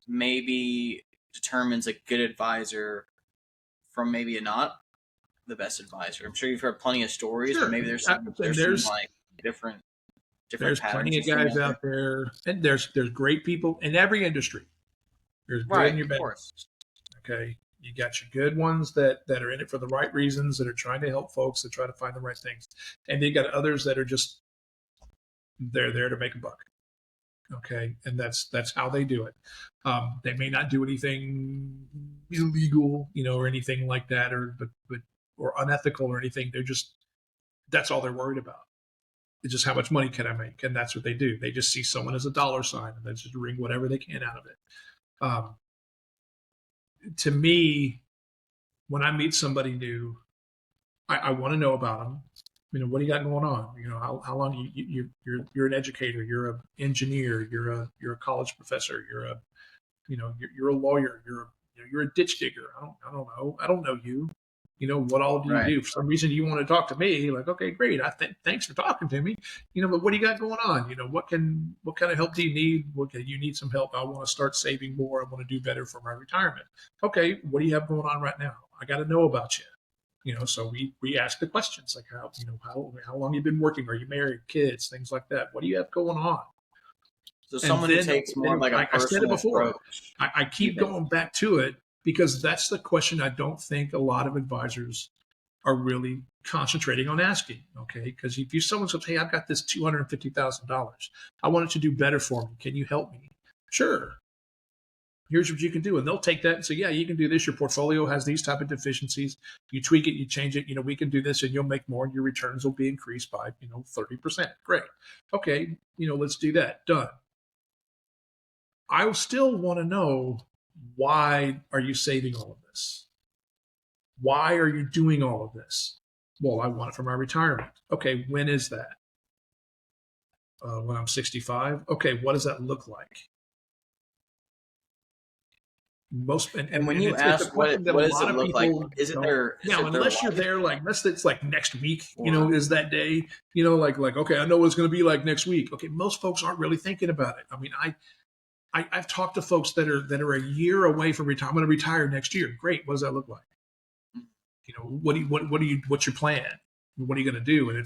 maybe determines a good advisor from maybe a not the best advisor? I'm sure you've heard plenty of stories, but Sure. maybe And there's some like different there's patterns plenty you're of seeing guys out there. out there, and there's great people in every industry. There's good Right, and your of bad. course. Okay. You got your good ones that are in it for the right reasons, that are trying to help folks, that try to find the right things. And you got others that are just they're there to make a buck. Okay. And that's how they do it. They may not do anything illegal, or anything like that, or unethical or anything. That's all they're worried about. It's just how much money can I make? And that's what they do. They just see someone as a dollar sign and they just wring whatever they can out of it. To me, when I meet somebody new, I want to know about them. What do you got going on? How long you're an educator, you're an engineer, you're a college professor, you're a lawyer, you're a ditch digger. I don't know you. What all do you Right. do? For some reason, you want to talk to me. Like, okay, great. Thanks for talking to me. But what do you got going on? What kind of help do you need? You need some help? I want to start saving more. I want to do better for my retirement. Okay, what do you have going on right now? I got to know about you. So we ask the questions like how long you been working? Are you married? Kids? Things like that. What do you have going on? So And someone who then, takes more of like a I said it personal before, approach, I keep even. going back to it because that's the question I don't think a lot of advisors are really concentrating on asking. Okay, because if someone says, "Hey, I've got this $250,000, I want it to do better for me. Can you help me?" Sure. Here's what you can do, and they'll take that and say, "Yeah, you can do this. Your portfolio has these type of deficiencies. You tweak it, you change it. We can do this, and you'll make more. And your returns will be increased by 30%. Great. Okay, let's do that. Done. I still want to know, why are you saving all of this? Why are you doing all of this? Well, I want it for my retirement. Okay, when is that? When I'm 65. Okay, what does that look like? Most And when you it's a ask question that a what does lot it of look like, people is it don't. is Now, it their unless you're life there, like unless it's like next week, or is that day, like okay, I know what it's going to be like next week. Okay, most folks aren't really thinking about it. I mean, I've talked to folks that are a year away from retirement. I'm going to retire next year. Great. What does that look like? What's your plan? What are you going to do? And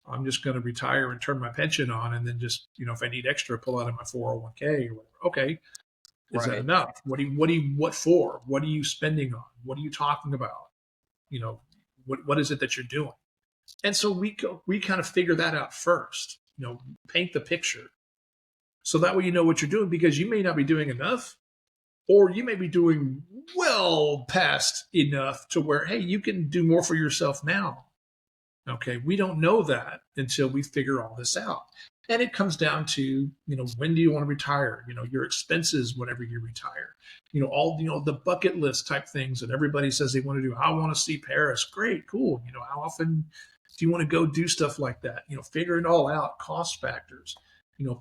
I'm just going to retire and turn my pension on, and then just if I need extra, pull out of my 401k or whatever. Okay, is that right? enough? What for? What are you spending on? What are you talking about? What is it that you're doing? And so we kind of figure that out first. Paint the picture, so that way you know what you're doing, because you may not be doing enough, or you may be doing well past enough to where, hey, you can do more for yourself now. Okay, we don't know that until we figure all this out. And it comes down to, when do you want to retire? Your expenses whenever you retire. All the bucket list type things that everybody says they want to do. I want to see Paris. Great, cool. How often do you want to go do stuff like that? Figure it all out, cost factors.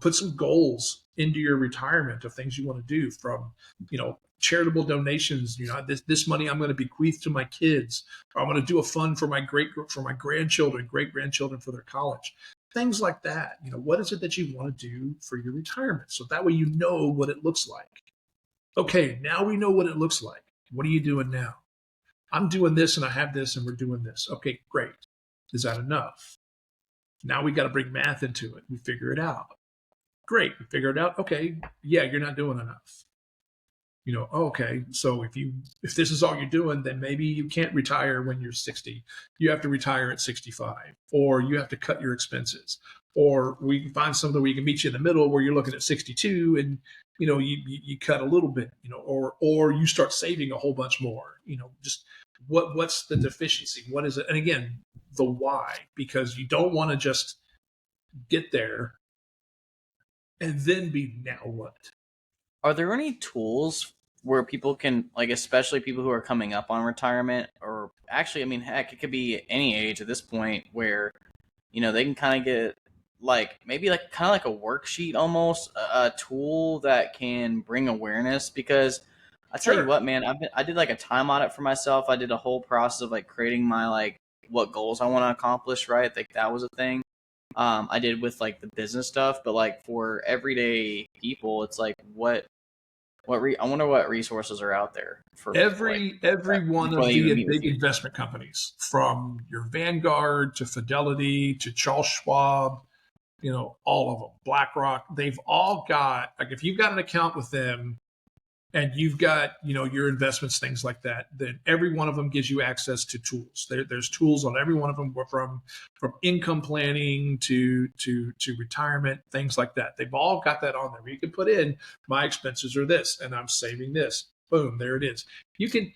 Put some goals into your retirement of things you want to do, from, charitable donations. This money I'm going to bequeath to my kids, or I'm going to do a fund for my grandchildren, great grandchildren, for their college. Things like that. What is it that you want to do for your retirement? So that way you know what it looks like. Okay, now we know what it looks like. What are you doing now? I'm doing this, and I have this, and we're doing this. Okay, great. Is that enough? Now we got to bring math into it. We figure it out. Great. We figure it out. Okay, yeah, you're not doing enough. Okay, so if this is all you're doing, then maybe you can't retire when you're 60. You have to retire at 65, or you have to cut your expenses, or we can find something where you can meet you in the middle, where you're looking at 62, and you cut a little bit, or you start saving a whole bunch more. Just what's the deficiency? What is it? And again, the why, because you don't want to just get there and then be, now what? Are there any tools where people can, like, especially people who are coming up on retirement, or actually, I mean, heck, it could be any age at this point, where they can kind of get, like, maybe like kind of like a worksheet, almost a tool that can bring awareness? Because I tell you Sure. what, man, I did like a time audit for myself. I did a whole process of like creating my, like, what goals I want to accomplish, right? Like, that was a thing. I did with like the business stuff, but like for everyday people, it's like, I wonder what resources are out there for like that. Every one Before of they the even meet with big you. investment companies, from your Vanguard to Fidelity to Charles Schwab, all of them, BlackRock, they've all got, like, if you've got an account with them and you've got, your investments, things like that, then every one of them gives you access to tools. There's tools on every one of them, from income planning to retirement, things like that. They've all got that on there. You can put in, my expenses are this, and I'm saving this. Boom, there it is. You can,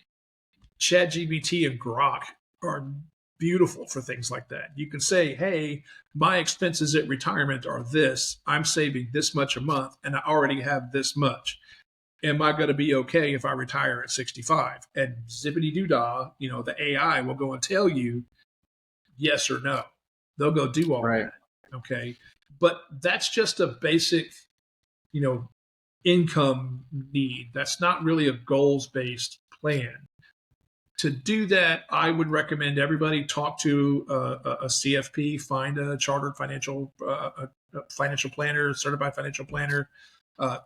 ChatGPT and Grok are beautiful for things like that. You can say, hey, my expenses at retirement are this. I'm saving this much a month, and I already have this much. am I going to be okay if I retire at 65? And zippity doo dah, the AI will go and tell you yes or no. They'll go do all Right. that. Okay. But that's just a basic, income need. That's not really a goals based plan. To do that, I would recommend everybody talk to a CFP, find a chartered financial planner, certified financial planner.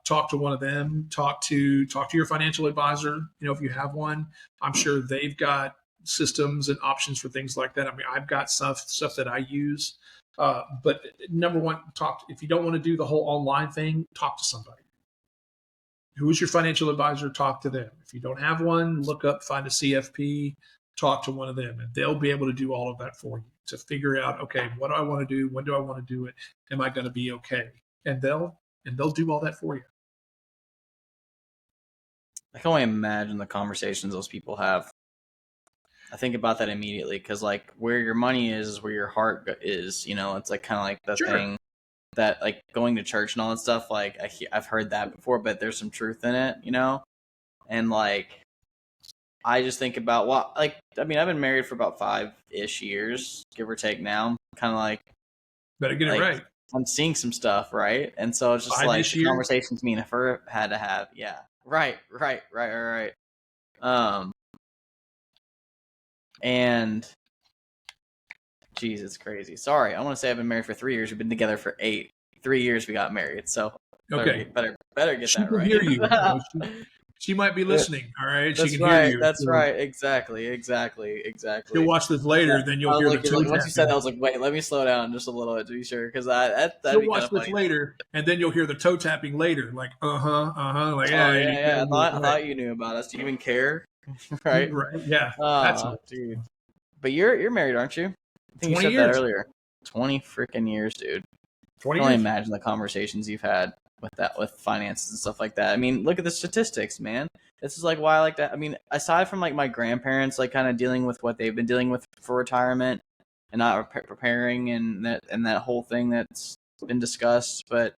Talk to one of them. Talk to your financial advisor. If you have one, I'm sure they've got systems and options for things like that. I mean, I've got stuff that I use. But number one, if you don't want to do the whole online thing, talk to somebody. Who's your financial advisor? Talk to them. If you don't have one, find a CFP, talk to one of them, and they'll be able to do all of that for you to figure out, okay, what do I want to do? When do I want to do it? Am I going to be okay? And they'll do all that for you. I can only imagine the conversations those people have. I think about that immediately because, like, where your money is where your heart is. It's like kind of like the thing that, like, going to church and all that stuff. Like, I've heard that before, but there's some truth in it, And like, I just think about I've been married for about 5-ish years, give or take. Now, kind of like, better get it right. I'm seeing some stuff, right? And so it's just like the conversations me and her had to have. Yeah, right. And geez, it's crazy. Sorry, I want to say I've been married for 3 years. We've been together for 8. 3 years we got married. So okay, better get she that can right. Hear you. She might be listening. All right, that's she can right. hear you. That's right. Exactly. You'll watch this later, then you'll hear the toe tapping. Once you said that, I was like, wait, let me slow down just a little bit to be sure, because you'll watch this later, and then you'll hear the toe tapping later, like like yeah. I thought you knew about us. Do you even care? Right. Yeah. That's dude. But you're married, aren't you? I think you said that earlier. 20 freaking years, dude. 20 I can only imagine the conversations you've had with finances and stuff like that. I mean, look at the statistics, man. This is like why I like that. I mean, aside from like my grandparents, like kind of dealing with what they've been dealing with for retirement and not preparing and that whole thing that's been discussed. But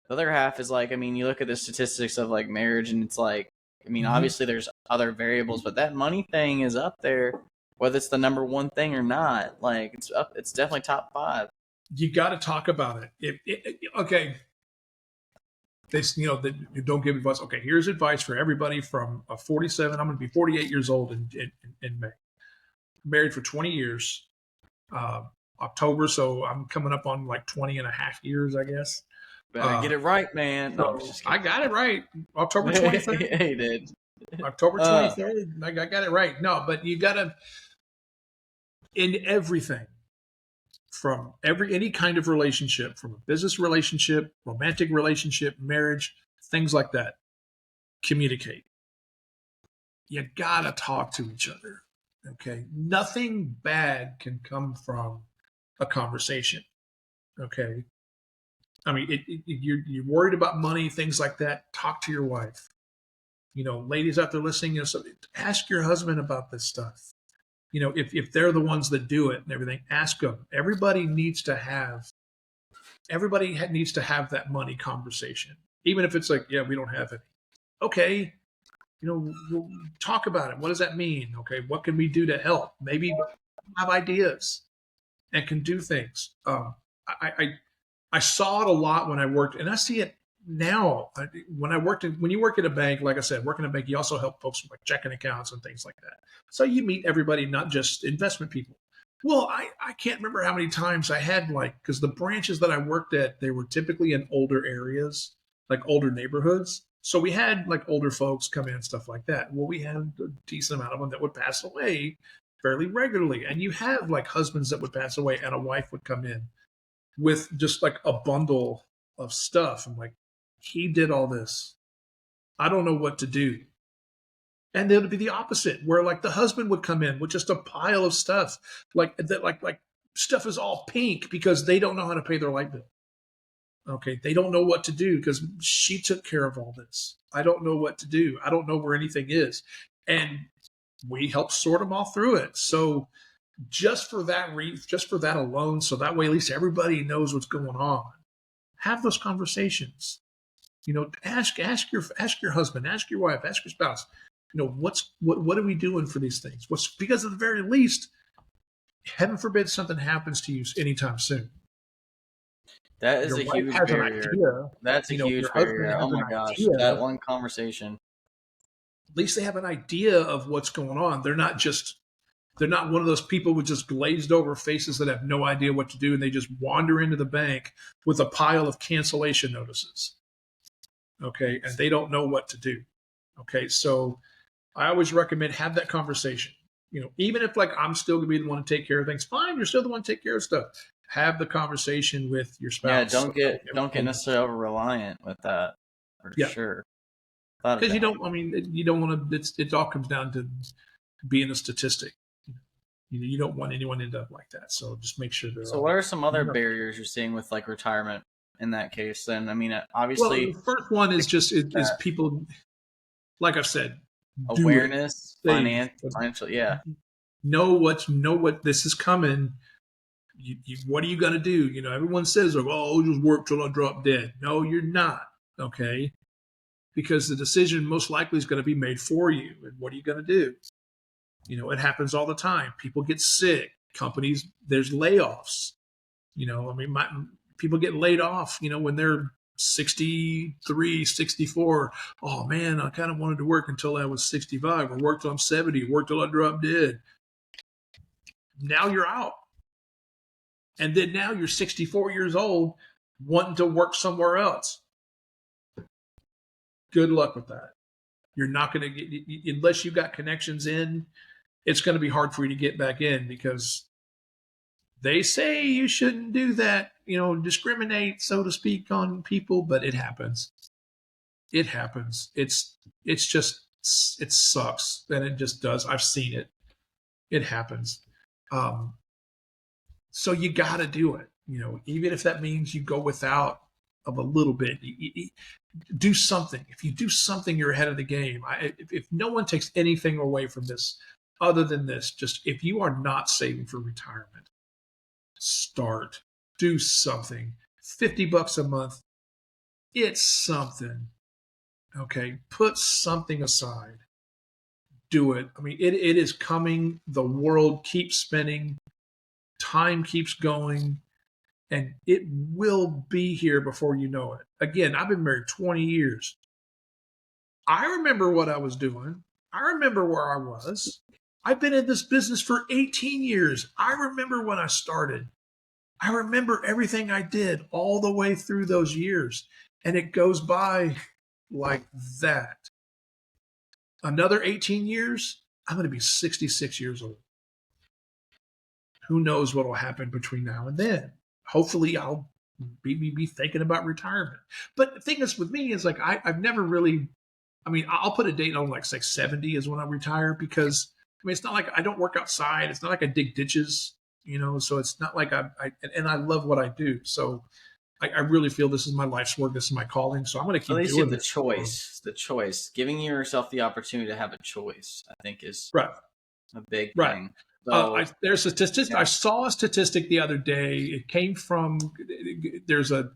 the other half is like, I mean, you look at the statistics of like marriage, and it's like, I mean, obviously there's other variables, but that money thing is up there, whether it's the number one thing or not. Like, it's definitely top 5. You got to talk about it. Okay. They don't give advice. Okay, here's advice for everybody from 47. I'm going to be 48 years old in May. Married for 20 years, October, so I'm coming up on like 20 and a half years, I guess. Better get it right, man. No, I got it right. October 23rd. He did. October 23rd. I got it right. No, but you got to, in everything, from any kind of relationship, from a business relationship, romantic relationship, marriage, things like that, communicate. You gotta talk to each other. Okay. Nothing bad can come from a conversation. Okay. I mean, you're worried about money, things like that. Talk to your wife. Ladies out there listening, ask your husband about this stuff. If they're the ones that do it and everything, ask them. Everybody needs to have that money conversation, even if it's like, yeah, we don't have any. Okay, we'll talk about it. What does that mean? Okay, what can we do to help? Maybe have ideas and can do things. I saw it a lot when I worked, and I see it now. When you work at a bank, like I said, working at a bank, you also help folks with like checking accounts and things like that. So you meet everybody, not just investment people. Well, I can't remember how many times I had because the branches that I worked at, they were typically in older areas, like older neighborhoods. So we had like older folks come in, stuff like that. Well, we had a decent amount of them that would pass away fairly regularly. And you have like husbands that would pass away and a wife would come in with just like a bundle of stuff. I'm like, he did all this. I don't know what to do. And then it'd be the opposite, where like the husband would come in with just a pile of stuff, like that, like stuff is all pink because they don't know how to pay their light bill. Okay, they don't know what to do because she took care of all this. I don't know what to do. I don't know where anything is, and we help sort them all through it. So just for that alone, so that way at least everybody knows what's going on. Have those conversations. Ask your husband, ask your wife, ask your spouse. What are we doing for these things? Because at the very least, heaven forbid something happens to you anytime soon. That is Your a wife huge has an barrier. idea. That's a Your huge husband barrier. Oh has an my gosh, idea. that one conversation. At least they have an idea of what's going on. They're not one of those people with just glazed over faces that have no idea what to do, and they just wander into the bank with a pile of cancellation notices. Okay, and they don't know what to do. Okay, so I always recommend have that conversation. Even if like I'm still gonna be the one to take care of things, fine, you're still the one to take care of stuff. Have the conversation with your Yeah, spouse. don't get necessarily over reliant with that for Yeah, sure. Without a because you doubt. don't. I mean, you don't want to. It all comes down to being a statistic. You don't want anyone to end up like that. So just make sure they're So, what all. are some other barriers you're seeing with like retirement in that case? Then, I mean, Well, obviously, the first one is just is people. Like I've said, do it. awareness, Save. financial, yeah. Know what this is coming. What are you going to do? Everyone says, like, oh, I'll just work till I drop dead. No, you're not. Okay. Because the decision most likely is going to be made for you. And what are you going to do? It happens all the time. People get sick. Companies, there's layoffs. I mean, people get laid off, when they're 63, 64. Oh man, I kind of wanted to work until I was 65 or work till I'm 70, work till I drop dead. Now you're out. And then now you're 64 years old wanting to work somewhere else. Good luck with that. You're not going to get, unless you've got connections in, it's going to be hard for you to get back in because they say you shouldn't do that, discriminate, so to speak, on people, but it happens. It happens. It sucks. And it just does. I've seen it. It happens. So you got to do it, even if that means you go without of a little bit. Do something. If you do something, you're ahead of the game. If no one takes anything away from this other than this, just if you are not saving for retirement, start. Do something. $50 a month. It's something. Okay. Put something aside. Do it. I mean, it is coming. The world keeps spinning. Time keeps going. And it will be here before you know it. Again, I've been married 20 years. I remember what I was doing. I remember where I was. I've been in this business for 18 years. I remember when I started. I remember everything I did all the way through those years. And it goes by like that. Another 18 years, I'm going to be 66 years old. Who knows what will happen between now and then? Hopefully, I'll be thinking about retirement. But the thing is with me is like I've never really. I mean, I'll put a date on like 70 is when I retire because I mean it's not like I don't work outside. It's not like I dig ditches, So it's not like and I love what I do. So I really feel this is my life's work. This is my calling. So I'm going to keep At least you doing have this. the choice, giving yourself the opportunity to have a choice. I think is Right. a big Right. thing. So, there's a statistic. yeah. I saw a statistic the other day. It came from there's a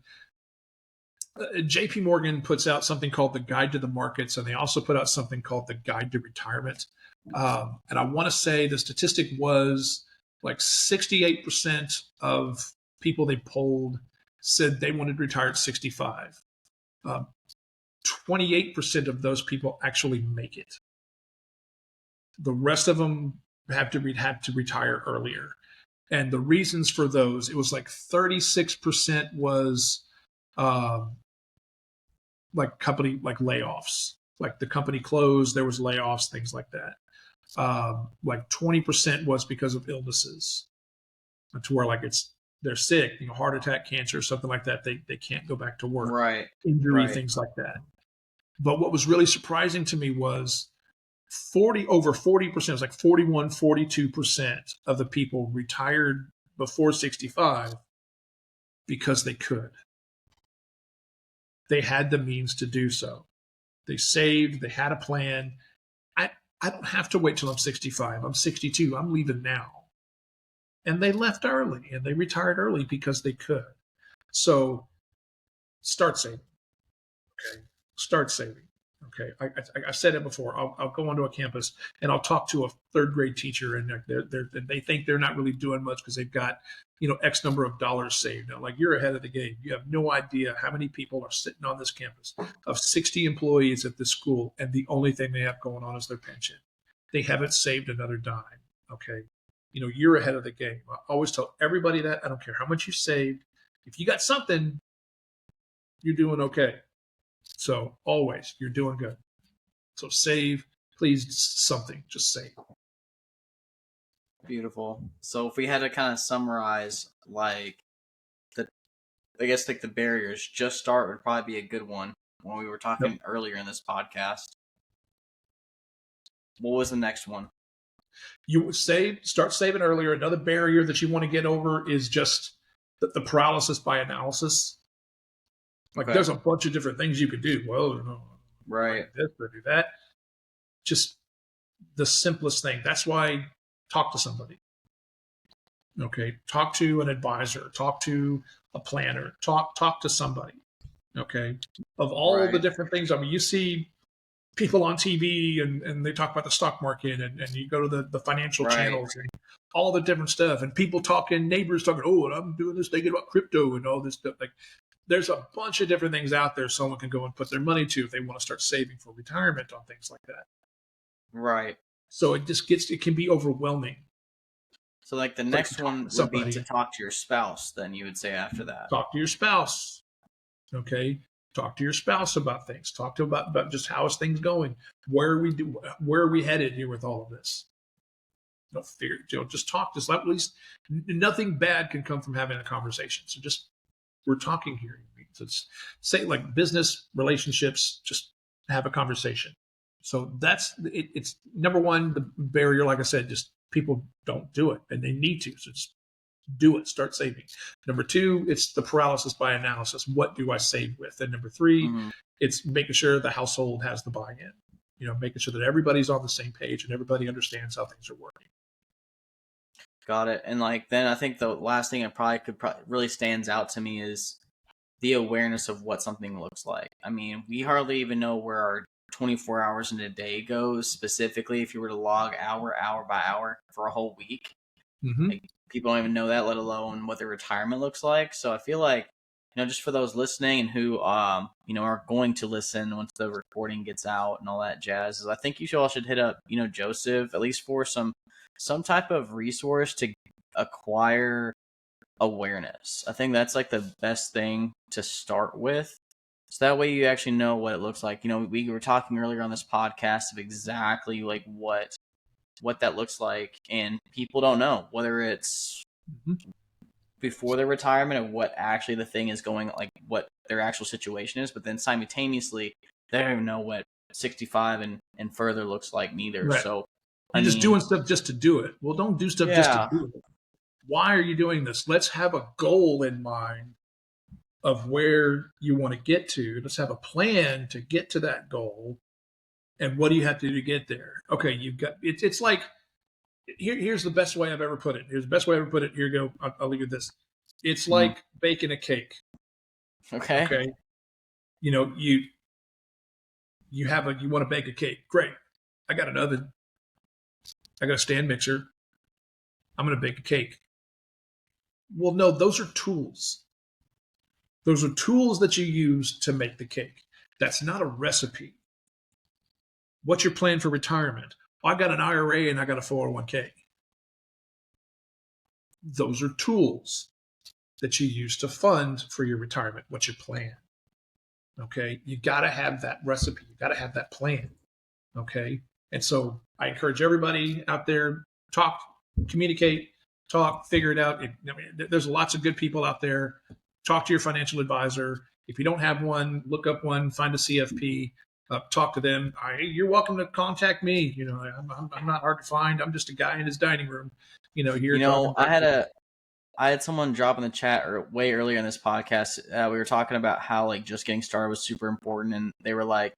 JP Morgan puts out something called the Guide to the Markets, and they also put out something called the Guide to Retirement. And I want to say the statistic was like 68% of people they polled said they wanted to retire at 65. 28% of those people actually make it. The rest of them have to retire earlier. And the reasons for those, it was like 36% was like company like layoffs, like the company closed, there was layoffs, things like that. Like 20% was because of illnesses, to where like they're sick, heart attack, cancer, something like that. They can't go back to work, Right, injury, right. things like that. But what was really surprising to me was over 40%, it was like 41, 42% of the people retired before 65 because they could. They had the means to do so. They saved, they had a plan. I don't have to wait till I'm 65. I'm 62. I'm leaving now. And they left early and they retired early because they could. So start saving. Okay, start saving. Okay, I said it before. I'll go onto a campus and I'll talk to a third grade teacher, and they think they're not really doing much because they've got X number of dollars saved. Now, like, you're ahead of the game. You have no idea how many people are sitting on this campus of 60 employees at this school, and the only thing they have going on is their pension. They haven't saved another dime. Okay, you're ahead of the game. I always tell everybody that. I don't care how much you saved. If you got something, you're doing okay. So always, you're doing good. So save, please, something. Just save. Beautiful. So if we had to kind of summarize, like, I guess like the barriers, just start would probably be a good one. When we were talking earlier in this podcast, what was the next one? You would start saving earlier. Another barrier that you want to get over is just the paralysis by analysis. Like, there's a bunch of different things you could do. Well, right, this or do that. Just the simplest thing. That's why talk to somebody. Okay, talk to an advisor. Talk to a planner. Talk to somebody. Okay, of all the different things. I mean, you see people on TV and they talk about the stock market, and you go to the financial channels and all the different stuff, and people talking, neighbors talking, oh, I'm doing this, thinking about crypto and all this stuff. Like, there's a bunch of different things out there someone can go and put their money to if they want to start saving for retirement on things like that. Right. So it can be overwhelming. So like the next one would be to talk to your spouse, then you would say after that. Talk to your spouse. Okay. Talk to your spouse about things. Talk to about just how is things going? Where are we headed here with all of this? Don't fear, just talk. Just at least nothing bad can come from having a conversation. So just, we're talking here. So it's say like business relationships, just have a conversation. So that's it's number one, the barrier, like I said, just people don't do it and they need to. So just do it, start saving. Number two, it's the paralysis by analysis. What do I save with? And number three, it's making sure the household has the buy-in, making sure that everybody's on the same page and everybody understands how things are working. Got it. And like, then I think the last thing really stands out to me is the awareness of what something looks like. I mean, we hardly even know where our 24 hours in a day goes specifically. If you were to log hour by hour for a whole week, like, people don't even know that, let alone what their retirement looks like. So I feel like, just for those listening and who, are going to listen once the recording gets out and all that jazz, is I think you all should hit up, Joseph, at least for some type of resource to acquire awareness. I think that's like the best thing to start with. So that way you actually know what it looks like. We were talking earlier on this podcast of exactly like what that looks like, and people don't know whether it's before their retirement or what actually the thing is going, like what their actual situation is, but then simultaneously they don't even know what 65 and further looks like neither. Right. So you're just doing stuff just to do it. Well, don't do stuff just to do it. Why are you doing this? Let's have a goal in mind of where you want to get to. Let's have a plan to get to that goal. And what do you have to do to get there? Okay, you've got it's like here's the best way I've ever put it. Here's the best way I've ever put it. Here you go. I'll leave you this. It's like baking a cake. Okay. Okay. You want to bake a cake. Great. I got an oven. I got a stand mixer. I'm going to bake a cake. Well, no, those are tools. Those are tools that you use to make the cake. That's not a recipe. What's your plan for retirement? I got an IRA and I got a 401k. Those are tools that you use to fund for your retirement. What's your plan? Okay. You got to have that recipe. You got to have that plan. Okay. And so I encourage everybody out there, communicate, figure it out. There's lots of good people out there. Talk to your financial advisor. If you don't have one, look up one, find a CFP, talk to them. You're welcome to contact me. I'm not hard to find. I'm just a guy in his dining room. Here. I had someone drop in the chat way earlier in this podcast. We were talking about how like just getting started was super important, and they were like,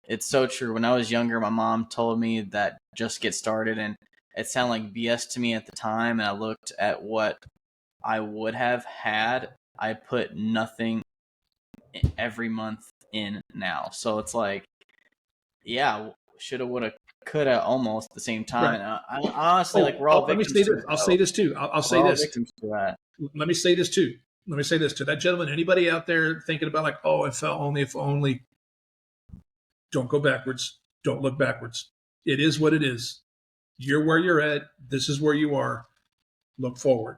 "It's so true." When I was younger, my mom told me that just get started, and it sounded like BS to me at the time. And I looked at what I would have had. I put nothing every month in now. So it's like, yeah, shoulda, woulda, coulda, almost at the same time. Right. And I honestly, like, we're all Let me victims say to this. it. I'll say this too. I'll say We're all this. victims to that. Let me say this too. Let me say this to that gentleman. Anybody out there thinking about like, oh, if only, don't go backwards. Don't look backwards. It is what it is. You're where you're at. This is where you are. Look forward.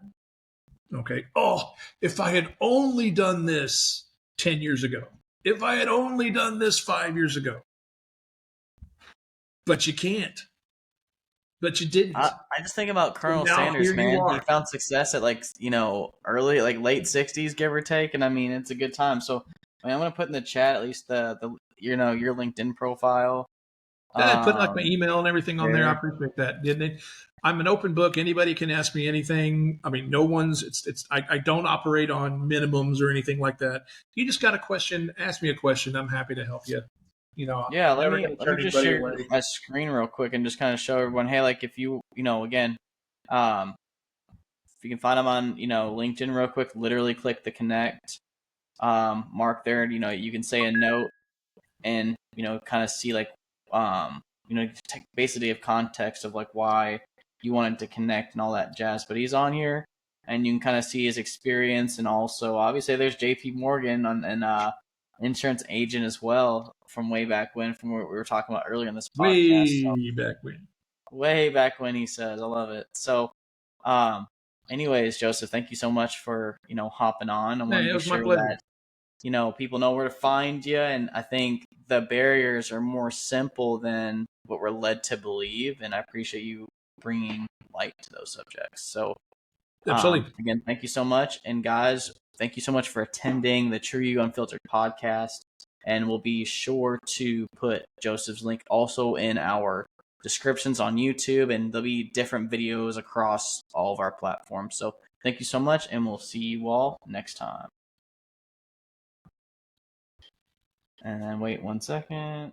Okay. Oh, if I had only done this 10 years ago, if I had only done this 5 years ago, but you can't, but you didn't. I just think about Colonel So now Sanders, here you man. He are. found success at, like, early, like, late 60s, give or take. And I mean, it's a good time. So I mean, I'm going to put in the chat at least the your LinkedIn profile. And I put like my email and everything on there. I There. appreciate that. Didn't it? I'm an open book. Anybody can ask me anything. I mean, no one's. I don't operate on minimums or anything like that. You just got a question, ask me a question. I'm happy to help you. Yeah, I'm let never me going to let me turn just anybody share away. my screen real quick and just kind of show everyone, hey, like, if you again, if you can find them on LinkedIn real quick, literally click the connect mark there, and you can say a note and kind of see, like, basically have context of, like, why you wanted to connect and all that jazz. But he's on here, and you can kind of see his experience, and also obviously there's JP Morgan and insurance agent as well from way back when, from what we were talking about earlier in this podcast. So, Way back when. way back when, he says. I love it. So anyways, Joseph, thank you so much for hopping on. I want Hey, to it be was my sure pleasure. that people know where to find you, and I think the barriers are more simple than what we're led to believe, and I appreciate you bringing light to those subjects. So Absolutely. again, thank you so much, and guys, thank you so much for attending the TruYou Unfiltered podcast, and we'll be sure to put Joseph's link also in our descriptions on YouTube, and there'll be different videos across all of our platforms. So thank you so much, and we'll see you all next time. And then wait 1 second.